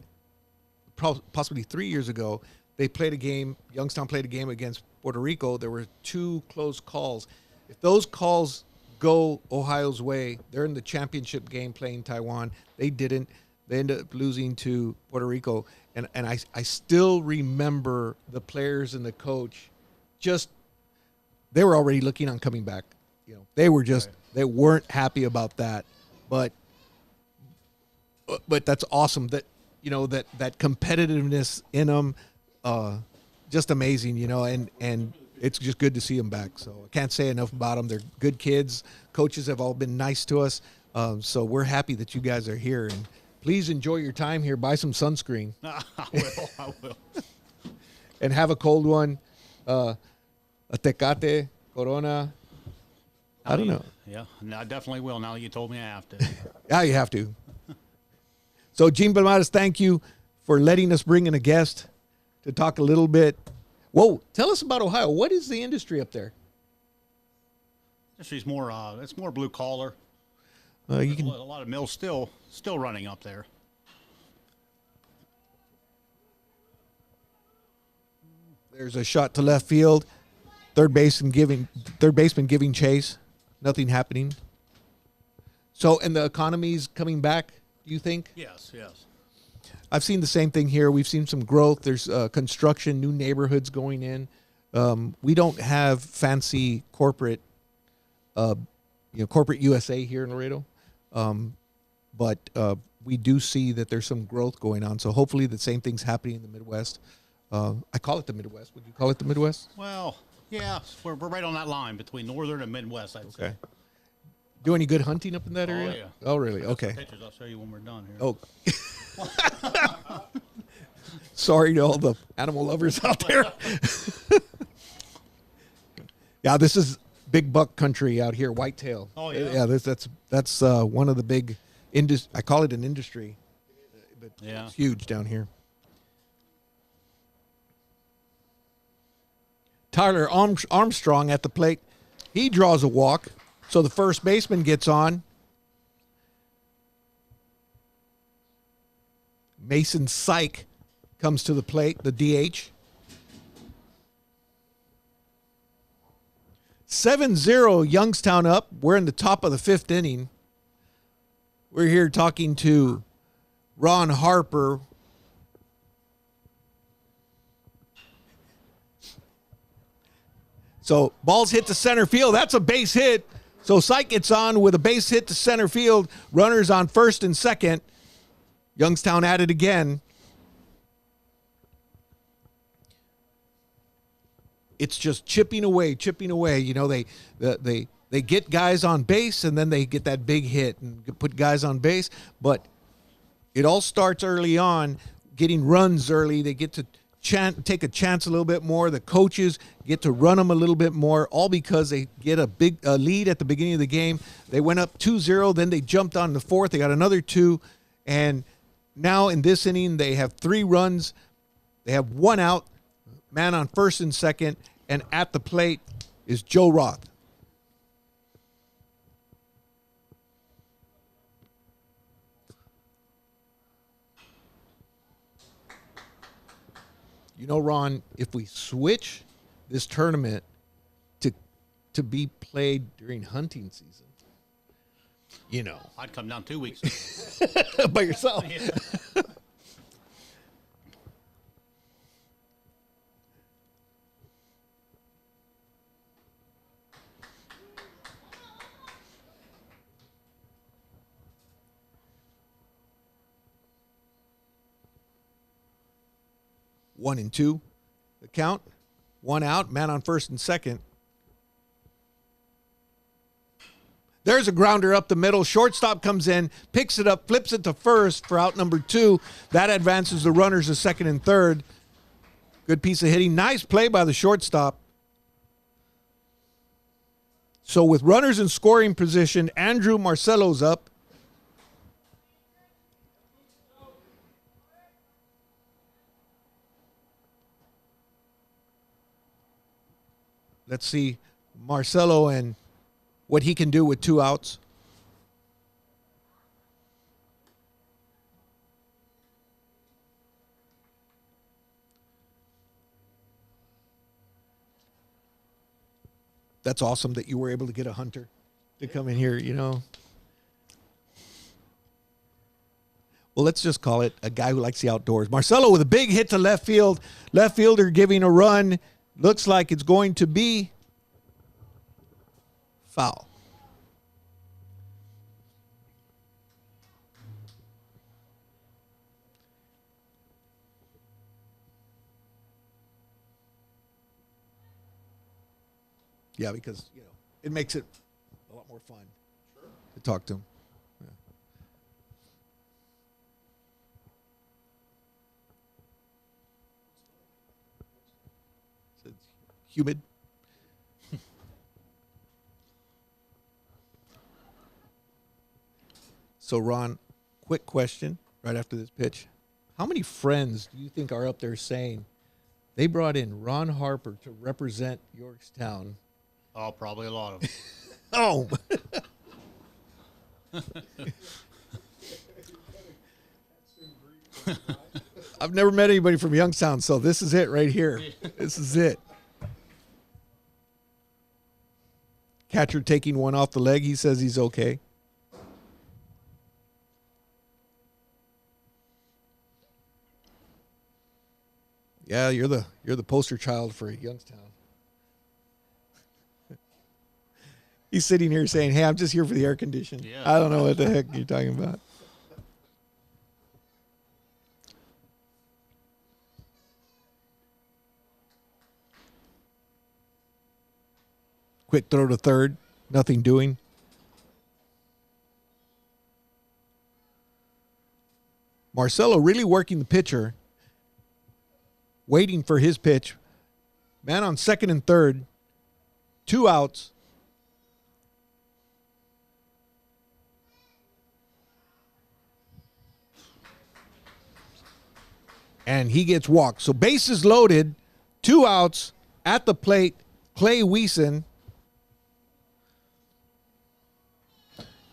possibly 3 years ago. They played a game. Youngstown played a game against Puerto Rico. There were 2 close calls. If those calls go Ohio's way, they're in the championship game playing Taiwan. They didn't. They ended up losing to Puerto Rico. And I still remember the players and the coach they were already looking on coming back. They were they weren't happy about that. But that's awesome that, that competitiveness in them, just amazing, and it's just good to see them back. So I can't say enough about them. They're good kids. Coaches have all been nice to us. So we're happy that you guys are here, and please enjoy your time here. Buy some sunscreen. I will. And have a cold one. A Tecate, Corona. I don't know. Yeah, no, I definitely will now that you told me I have to. Yeah, you have to. So, Gene Palmares, thank you for letting us bring in a guest to talk a little bit. Whoa, tell us about Ohio. What is the industry up there? Industry's more, it's more blue collar. You A can lot of mills still running up there. There's a shot to left field. Third baseman giving chase. Nothing happening. So, and the economy's coming back, do you think? Yes. I've seen the same thing here. We've seen some growth. There's construction, new neighborhoods going in. We don't have fancy corporate USA here in Laredo. But we do see that there's some growth going on. So hopefully the same thing's happening in the Midwest. I call it the Midwest. Would you call it the Midwest? Well, yeah, we're right on that line between northern and Midwest, I'd say. Okay. Do any good hunting up in that area? yeah. Oh, really? Okay. Pictures I'll show you when we're done here. Oh. Sorry to all the animal lovers out there. Yeah, this is big buck country out here, whitetail. Oh, yeah. Yeah, that's one of the big I call it an industry, but Yeah. it's huge down here. Tyler Armstrong at the plate. He draws a walk, so the first baseman gets on. Mason Syke comes to the plate, the DH. 7-0 Youngstown up. We're in the top of the fifth inning. We're here talking to Ron Harper. So ball's hit to center field. That's a base hit. So Syke gets on with a base hit to center field. Runners on first and second. Youngstown at it again. It's just chipping away. They get guys on base, and then they get that big hit and put guys on base. But it all starts early on, getting runs early. They get to take a chance a little bit more. The coaches get to run them a little bit more, all because they get a big lead at the beginning of the game. They went up 2-0, then they jumped on the fourth. They got another 2, and now in this inning they have 3 runs. They have 1 out, man on first and second, and at the plate is Joe Roth. You know, Ron, if we switch this tournament to be played during hunting season, I'd come down 2 weeks. by yourself. Yeah. 1-2, the count. 1 out, man on first and second. There's a grounder up the middle. Shortstop comes in, picks it up, flips it to first for out number 2. That advances the runners to second and third. Good piece of hitting. Nice play by the shortstop. So with runners in scoring position, Andrew Marcelo's up. Let's see Marcelo and what he can do with 2 outs. That's awesome that you were able to get a hunter to come in here, Well, let's just call it a guy who likes the outdoors. Marcelo with a big hit to left field. Left fielder giving a run. Looks like it's going to be foul. Yeah, because it makes it a lot more fun to talk to him. Yeah. It's humid. So, Ron, quick question right after this pitch. How many friends do you think are up there saying they brought in Ron Harper to represent Youngstown? Oh, probably a lot of them. Oh. I've never met anybody from Youngstown, so this is it right here. This is it. Catcher taking one off the leg. He says he's okay. Yeah, you're the poster child for Youngstown. He's sitting here saying, "Hey, I'm just here for the air conditioning." Yeah. I don't know what the heck you're talking about. Quick throw to third. Nothing doing. Marcelo really working the pitcher. Waiting for his pitch. Man on second and third. 2 outs. And he gets walked. So bases loaded. 2 outs at the plate. Clay Weeson.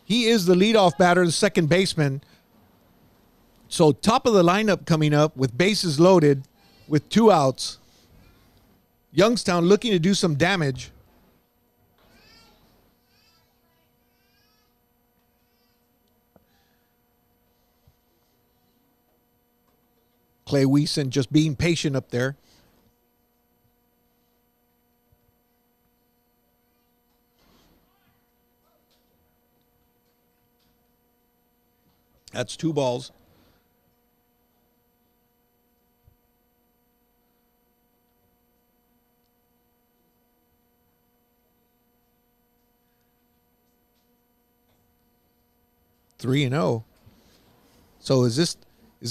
He is the leadoff batter, the second baseman. So top of the lineup coming up with bases loaded with 2 outs. Youngstown looking to do some damage. Clay Weeson just being patient up there. That's 2 balls. Three and 0. So is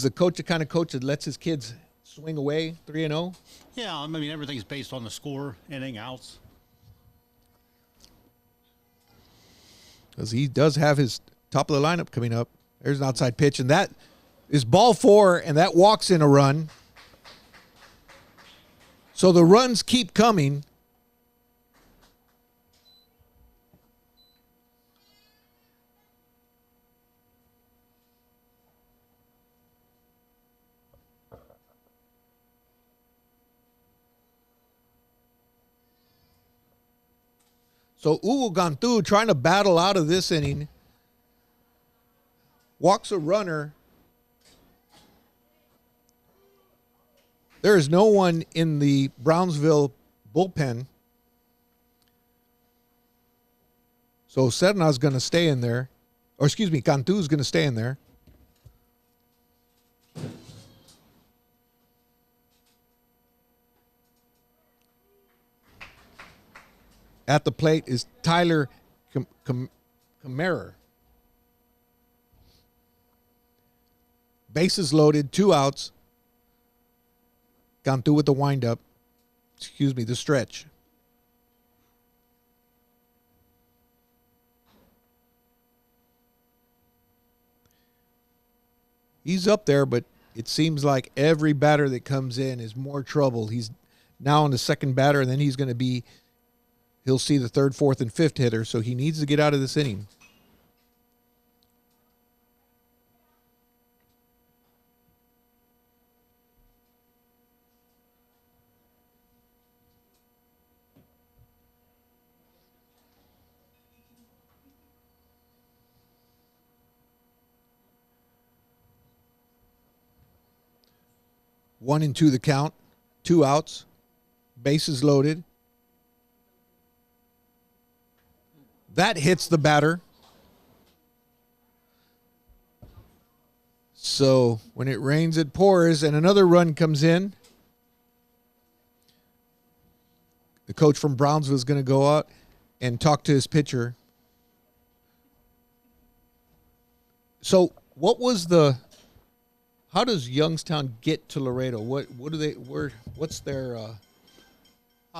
the coach the kind of coach that lets his kids swing away 3 and 0? Yeah, I mean, everything's based on the score, inning, outs. Because he does have his top of the lineup coming up. There's an outside pitch, and that is ball 4, and that walks in a run. So the runs keep coming. So Hugo Gantu trying to battle out of this inning. Walks a runner. There is no one in the Brownsville bullpen. So Serna's going to stay in there. Or excuse me, Gantu's going to stay in there. At the plate is Tyler Kammerer. Bases loaded, 2 outs. Gone through with the windup. Excuse me, the stretch. He's up there, but it seems like every batter that comes in is more trouble. He's now on the second batter, and then he'll see the third, fourth, and fifth hitter, so he needs to get out of this inning. One and 2 the count, 2 outs, bases loaded. That hits the batter. So when it rains, it pours, and another run comes in. The coach from Brownsville is going to go out and talk to his pitcher. So what was how does Youngstown get to Laredo? What do they, what's their,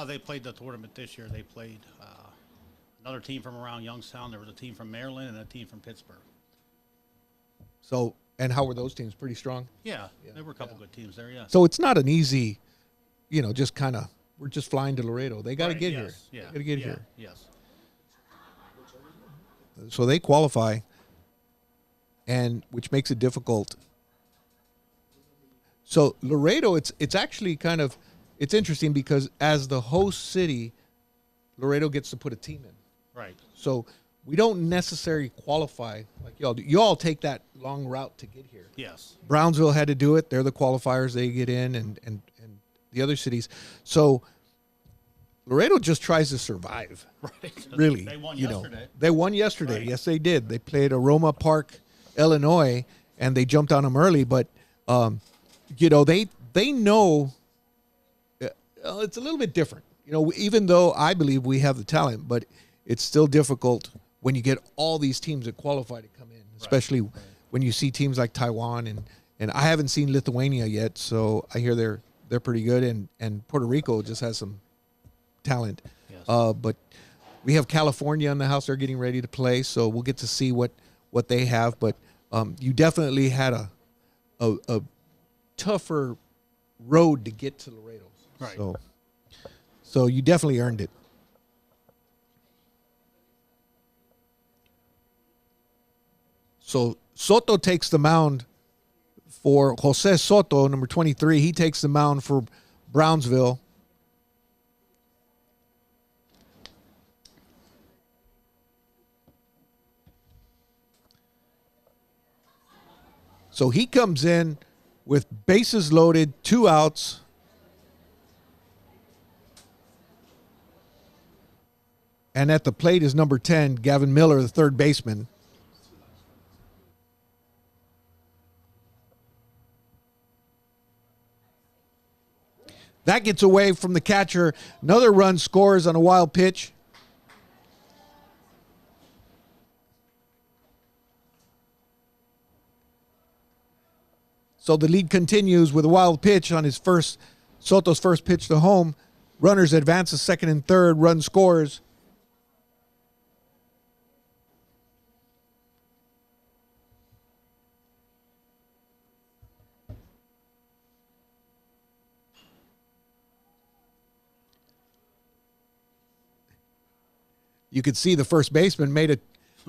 They played the tournament this year. They played another team from around Youngstown. There was a team from Maryland and a team from Pittsburgh. so, and how were those teams? Pretty strong? Yeah, there were a couple good teams there, yeah. So it's not an easy, just kind of, we're just flying to Laredo. They got to Right, get yes, here. Yeah, They got to get yeah, here. Yes. So they qualify, and which makes it difficult. So Laredo, it's actually kind of, it's interesting because as the host city, Laredo gets to put a team in. Right. So we don't necessarily qualify like y'all do. Y'all take that long route to get here. Yes. Brownsville had to do it. They're the qualifiers. They get in, and the other cities. So Laredo just tries to survive. Right. Really. They won yesterday. They won yesterday. Right. Yes, they did. They played Aroma Park, Illinois, and they jumped on them early. But, they know it's a little bit different. Even though I believe we have the talent, but it's still difficult when you get all these teams that qualify to come in, especially when you see teams like Taiwan and I haven't seen Lithuania yet, so I hear they're pretty good, and Puerto Rico just has some talent. Yes. But we have California in the house; they're getting ready to play, so we'll get to see what they have. But you definitely had a tougher road to get to Laredo, Right. So you definitely earned it. So Soto takes the mound for Jose Soto, number 23. He takes the mound for Brownsville. So he comes in with bases loaded, 2 outs. And at the plate is number 10, Gavin Miller, the third baseman. That gets away from the catcher. Another run scores on a wild pitch. So the lead continues with a wild pitch on Soto's first pitch to home. Runners advance to second and third. Run scores. You could see the first baseman made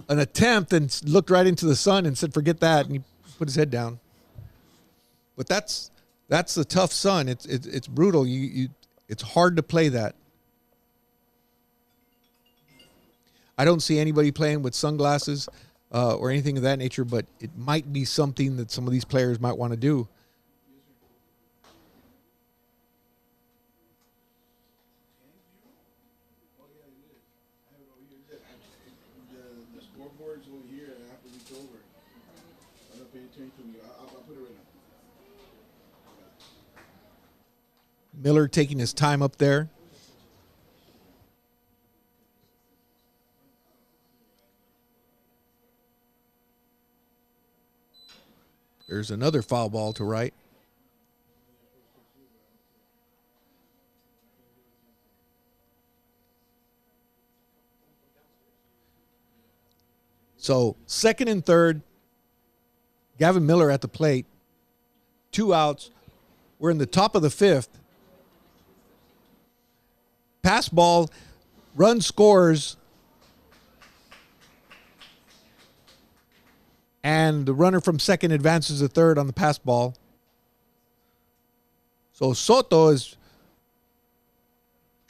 an attempt and looked right into the sun and said, "Forget that," and he put his head down. But that's the tough sun. It's brutal. It's hard to play that. I don't see anybody playing with sunglasses or anything of that nature, but it might be something that some of these players might want to do. The scoreboard's over here, and I have to reach over. I don't pay attention to me. I'll put it right now. Miller taking his time up there. There's another foul ball to right. So second and third, Gavin Miller at the plate. 2 outs. We're in the top of the fifth. Pass ball, run scores, and the runner from second advances to third on the pass ball. So Soto is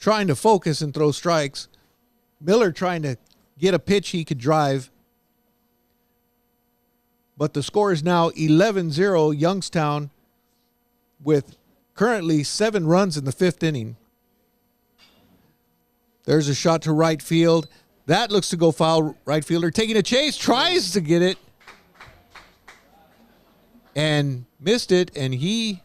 trying to focus and throw strikes. Miller trying to get a pitch he could drive. But the score is now 11-0 Youngstown with currently 7 runs in the 5th inning. There's a shot to right field. That looks to go foul. Right fielder taking a chase, tries to get it, and missed it. And he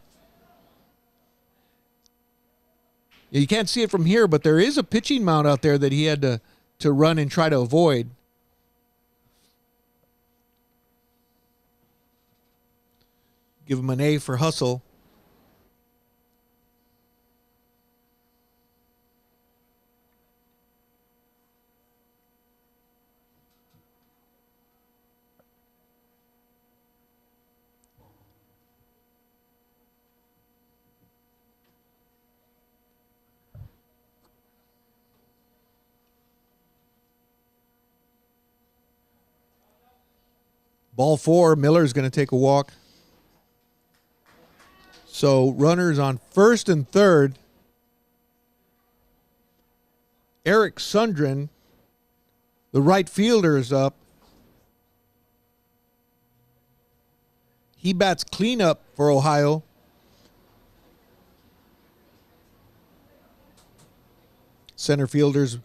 You can't see it from here, but there is a pitching mound out there that he had to run and try to avoid. Give him an A for hustle. Ball 4, Miller's going to take a walk. So runners on first and third. Eric Sundren, the right fielder, is up. He bats cleanup for Ohio. Center fielders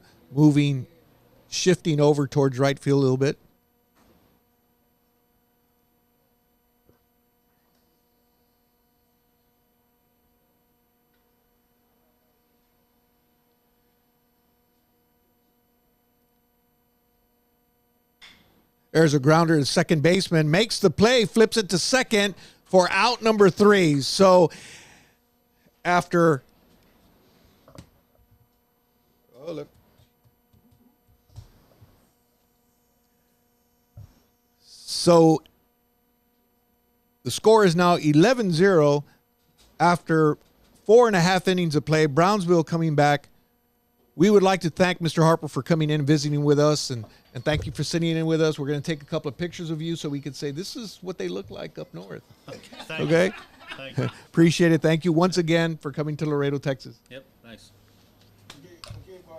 shifting over towards right field a little bit. There's a grounder to second baseman, makes the play, flips it to second for out number 3. So after So the score is now 11-0 after 4.5 innings of play. Brownsville coming back. We would like to thank Mr. Harper for coming in and visiting with us, and thank you for sitting in with us. We're going to take a couple of pictures of you so we can say this is what they look like up north. Okay? Thank you. Appreciate it. Thank you once again for coming to Laredo, Texas. Yep, nice. Okay, bye.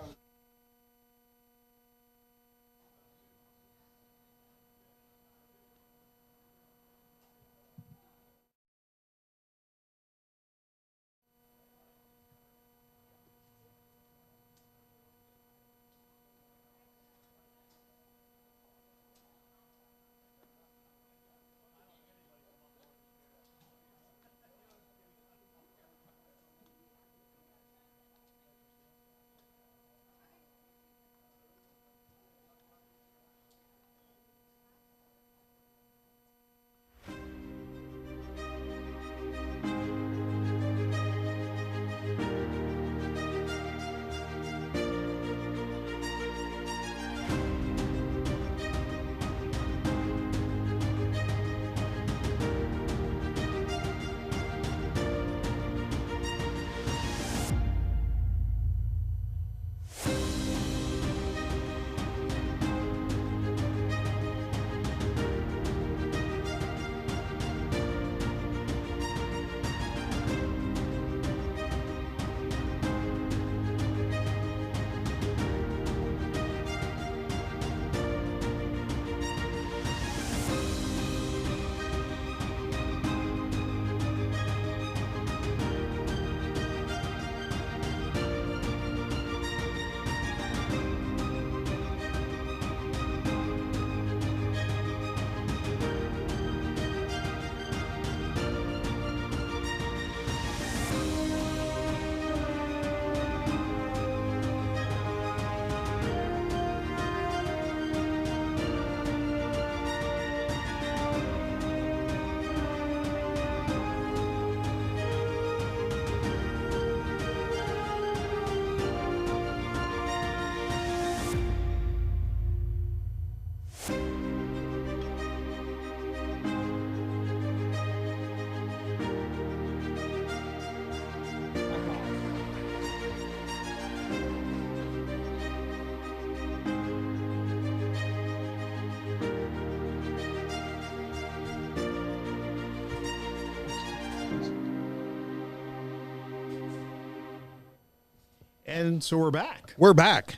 And so we're back. We're back.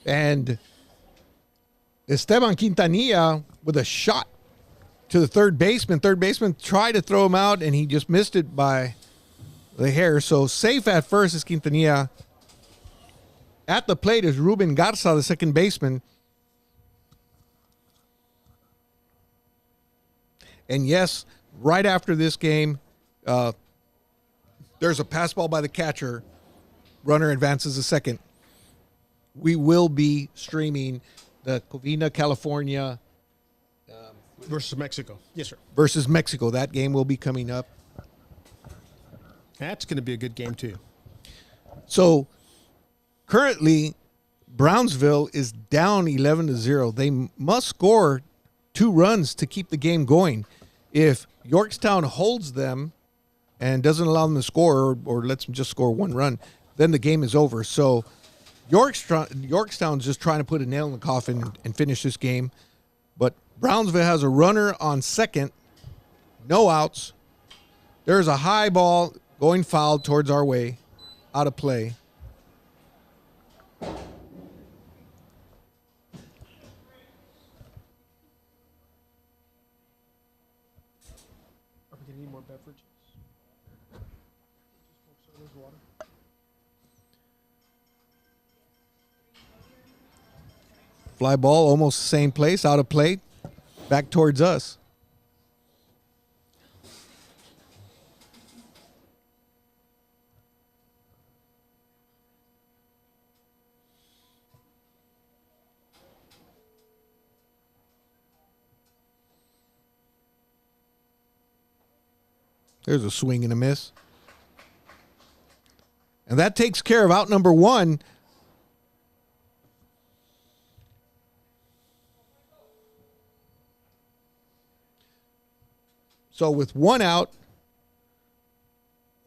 And Esteban Quintanilla with a shot to the third baseman. Third baseman tried to throw him out, and he just missed it by the hair. So safe at first is Quintanilla. At the plate is Ruben Garza, the second baseman. And yes, right after this game, there's a pass ball by the catcher runner advances to second, we will be streaming the Covina, California Versus Mexico. Yes, sir. versus Mexico. That game will be coming up. That's going to be a good game, too. So currently, Brownsville is down 11-0. They must score 2 runs to keep the game going. If Youngstown holds them and doesn't allow them to score, or lets them just score 1 run, then the game is over. So Youngstown's just trying to put a nail in the coffin and finish this game. But Brownsville has a runner on second, no outs. There's a high ball going foul towards our way, out of play. Are we going to need more beverages? Fly ball, almost the same place, out of play, back towards us. There's a swing and a miss. And that takes care of out number 1. So with 1 out,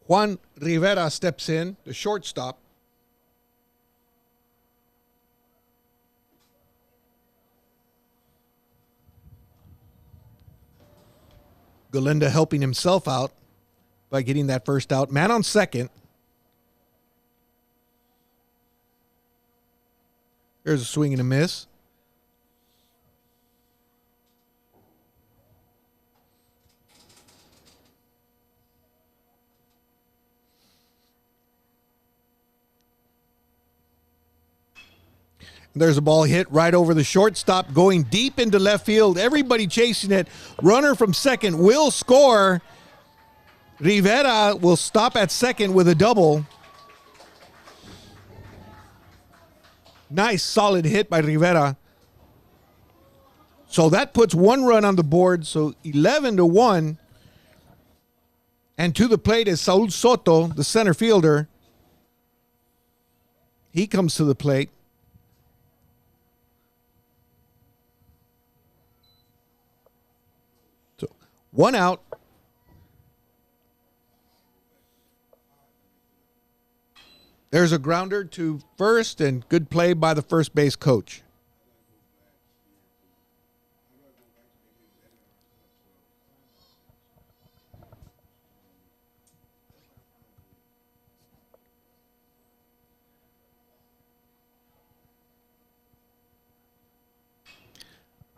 Juan Rivera steps in, the shortstop. Galinda helping himself out by getting that first out. Man on second. There's a swing and a miss. There's a ball hit right over the shortstop, going deep into left field. Everybody chasing it. Runner from second will score. Rivera will stop at second with a double. Nice, solid hit by Rivera. So that puts 1 run on the board, so 11-1. And to the plate is Saul Soto, the center fielder. He comes to the plate. So 1 out. There's a grounder to first, and good play by the first base coach.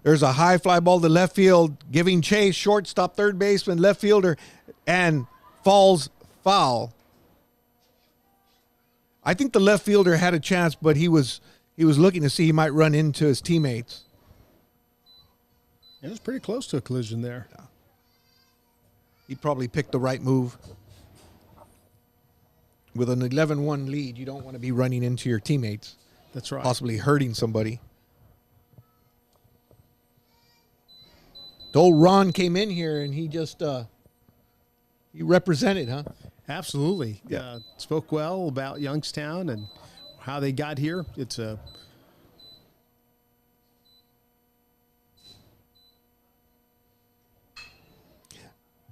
There's a high fly ball to left field, giving chase, shortstop, third baseman, left fielder, and falls foul. I think the left fielder had a chance, but he was looking to see he might run into his teammates. It was pretty close to a collision there. Yeah. He probably picked the right move. With an 11-1 lead, you don't want to be running into your teammates. That's right. Possibly hurting somebody. The old Ron came in here and he just he represented, huh? Absolutely. Yeah. Spoke well about Youngstown and how they got here. It's a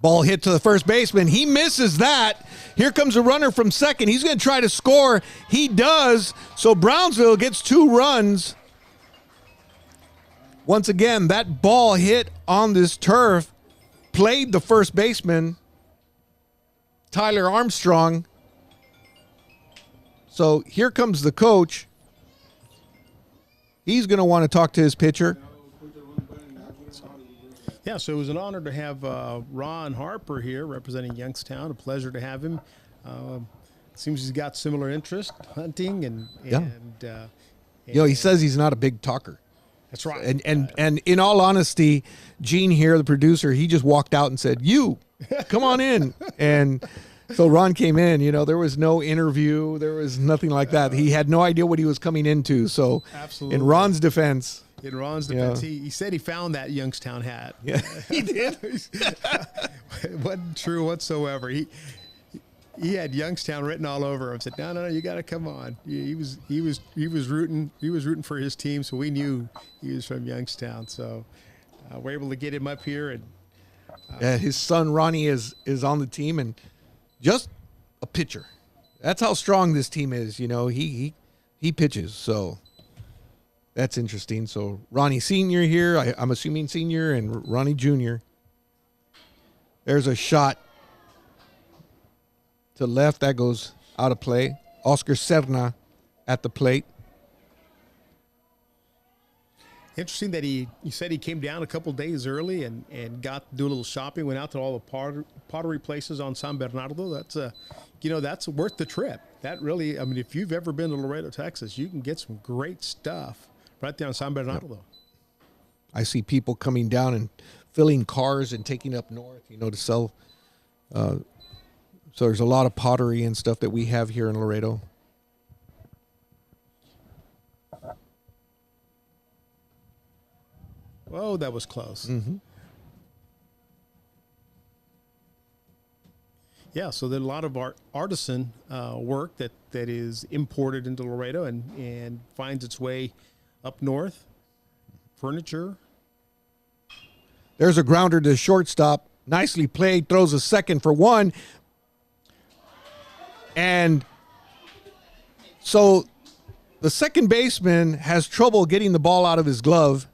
ball hit to the first baseman. He misses that. Here comes a runner from second. He's going to try to score. He does. So Brownsville gets 2 runs. Once again, that ball hit on this turf, played the first baseman, Tyler Armstrong. So here comes the coach. He's going to want to talk to his pitcher. Yeah, so it was an honor to have Ron Harper here representing Youngstown. A pleasure to have him. Seems he's got similar interest, hunting and he says he's not a big talker. That's right. And in all honesty, Gene here, the producer, he just walked out and said, "You, come on in." And So Ron came in, there was no interview. There was nothing like that. He had no idea what he was coming into. So Absolutely. in Ron's defense, he said he found that Youngstown hat. yeah, he did. It wasn't true whatsoever. He had Youngstown written all over him. Said, no, you got to come on. He was rooting for his team, so we knew he was from Youngstown. So we're able to get him up here, and his son Ronnie is on the team and just a pitcher. That's how strong this team is. He pitches, so that's interesting. So Ronnie Senior here, I'm assuming Senior, and Ronnie Junior. There's a shot to left that goes out of play. Oscar Serna at the plate. Interesting that he said he came down a couple days early and got to do a little shopping, went out to all the pottery places on San Bernardo. That's worth the trip. That really, if you've ever been to Laredo, Texas, you can get some great stuff right there on San Bernardo. Yep. I see people coming down and filling cars and taking up north, to sell. So there's a lot of pottery and stuff that we have here in Laredo. Oh, that was close. Mm-hmm. Yeah, so there's a lot of artisan work that is imported into Laredo and finds its way up north. Furniture. There's a grounder to shortstop. Nicely played. Throws a second for one. And so the second baseman has trouble getting the ball out of his glove.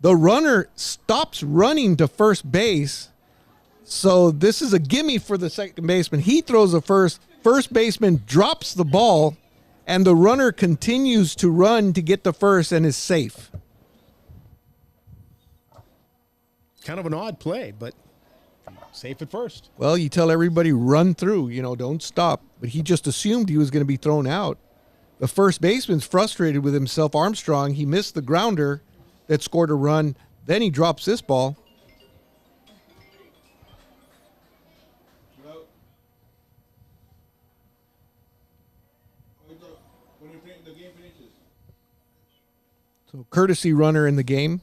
The runner stops running to first base. So this is a gimme for the second baseman. He throws a first. First baseman drops the ball, and the runner continues to run to get the first and is safe. Kind of an odd play, but safe at first. Well, you tell everybody run through, don't stop. But he just assumed he was going to be thrown out. The first baseman's frustrated with himself. Armstrong, he missed the grounder that scored a run. Then he drops this ball. So courtesy runner in the game.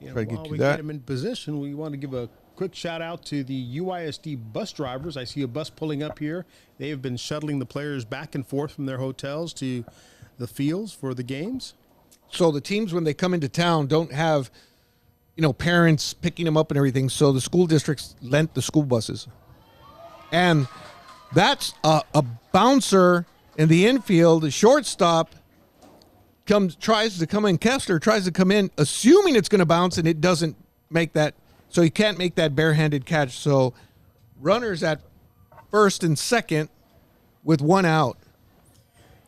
Try to get we get him in position, we want to give a quick shout out to the UISD bus drivers. I see a bus pulling up here. They have been shuttling the players back and forth from their hotels to the fields for the games. So the teams, when they come into town, don't have, parents picking them up and everything. So the school districts lent the school buses. And that's a bouncer in the infield. The shortstop tries to come in. Kessler tries to come in, assuming it's going to bounce, and it doesn't make that. So he can't make that barehanded catch. So runners at first and second with one out.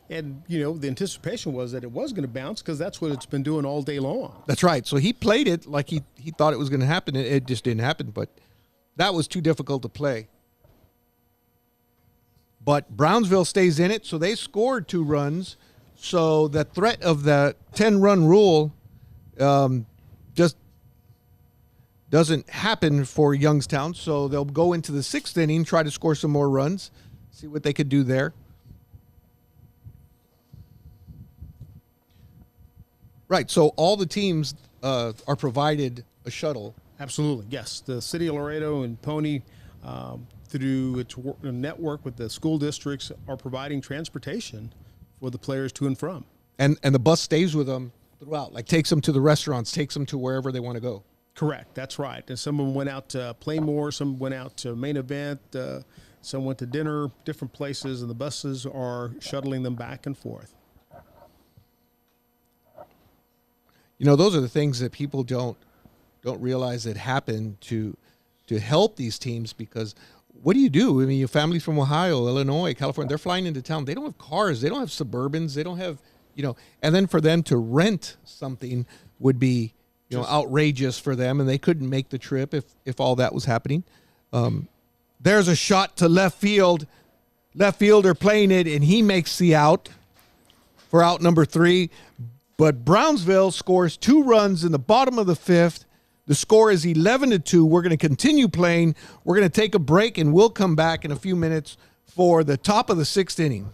And, the anticipation was that it was going to bounce because that's what it's been doing all day long. That's right. So he played it like he thought it was going to happen. It just didn't happen, but that was too difficult to play. But Brownsville stays in it, so they scored 2 runs. So the threat of the 10-run rule just doesn't happen for Youngstown. So they'll go into the 6th inning, try to score some more runs, see what they could do there. Right, so all the teams are provided a shuttle. Absolutely, yes. The city of Laredo and Pony, through its network with the school districts, are providing transportation for the players to and from. And the bus stays with them throughout, like takes them to the restaurants, takes them to wherever they want to go. Correct, that's right. And some went out to Playmore, some went out to main event, some went to dinner, different places, and the buses are shuttling them back and forth. Those are the things that people don't realize that happen to help these teams, because what do? Your families from Ohio, Illinois, California, they're flying into town. They don't have cars. They don't have Suburbans. They don't have, and then for them to rent something would be, outrageous for them, and they couldn't make the trip if all that was happening. There's a shot to left field. Left fielder playing it, and he makes the out for out number 3. But Brownsville scores 2 runs in the bottom of the 5th. The score is 11-2. We're going to continue playing. We're going to take a break, and we'll come back in a few minutes for the top of the 6th inning.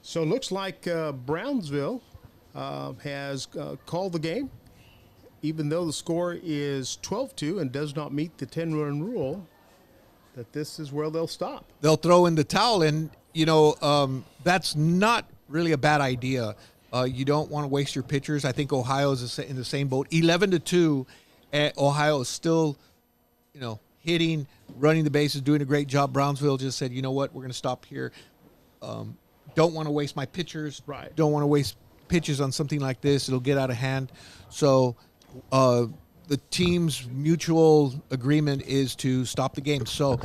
So it looks like Brownsville has called the game, even though the score is 12-2 and does not meet the 10-run rule, that this is where they'll stop. They'll throw in the towel, and, that's not really a bad idea. You don't want to waste your pitchers. I think Ohio is in the same boat. 11-2, Ohio is still, hitting, running the bases, doing a great job. Brownsville just said, you know what, we're going to stop here. Don't want to waste my pitchers. Right. Don't want to waste pitches on something like this. It'll get out of hand. So the team's mutual agreement is to stop the game. So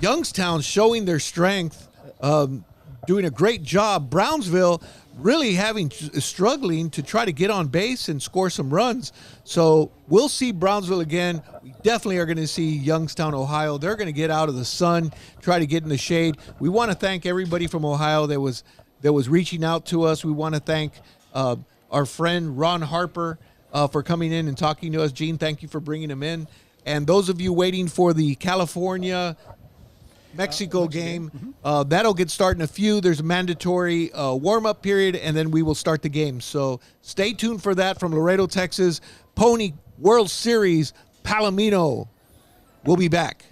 Youngstown showing their strength, doing a great job. Brownsville really struggling to try to get on base and score some runs. So we'll see Brownsville again. We definitely are going to see Youngstown, Ohio. They're going to get out of the sun, try to get in the shade. We want to thank everybody from Ohio that was reaching out to us. We want to thank our friend Ron Harper for coming in and talking to us. Gene, thank you for bringing him in. And those of you waiting for the California Mexico game. That'll get started in a few. There's a mandatory warm-up period, and then we will start the game. So stay tuned for that from Laredo, Texas. Pony World Series, Palomino. We'll be back.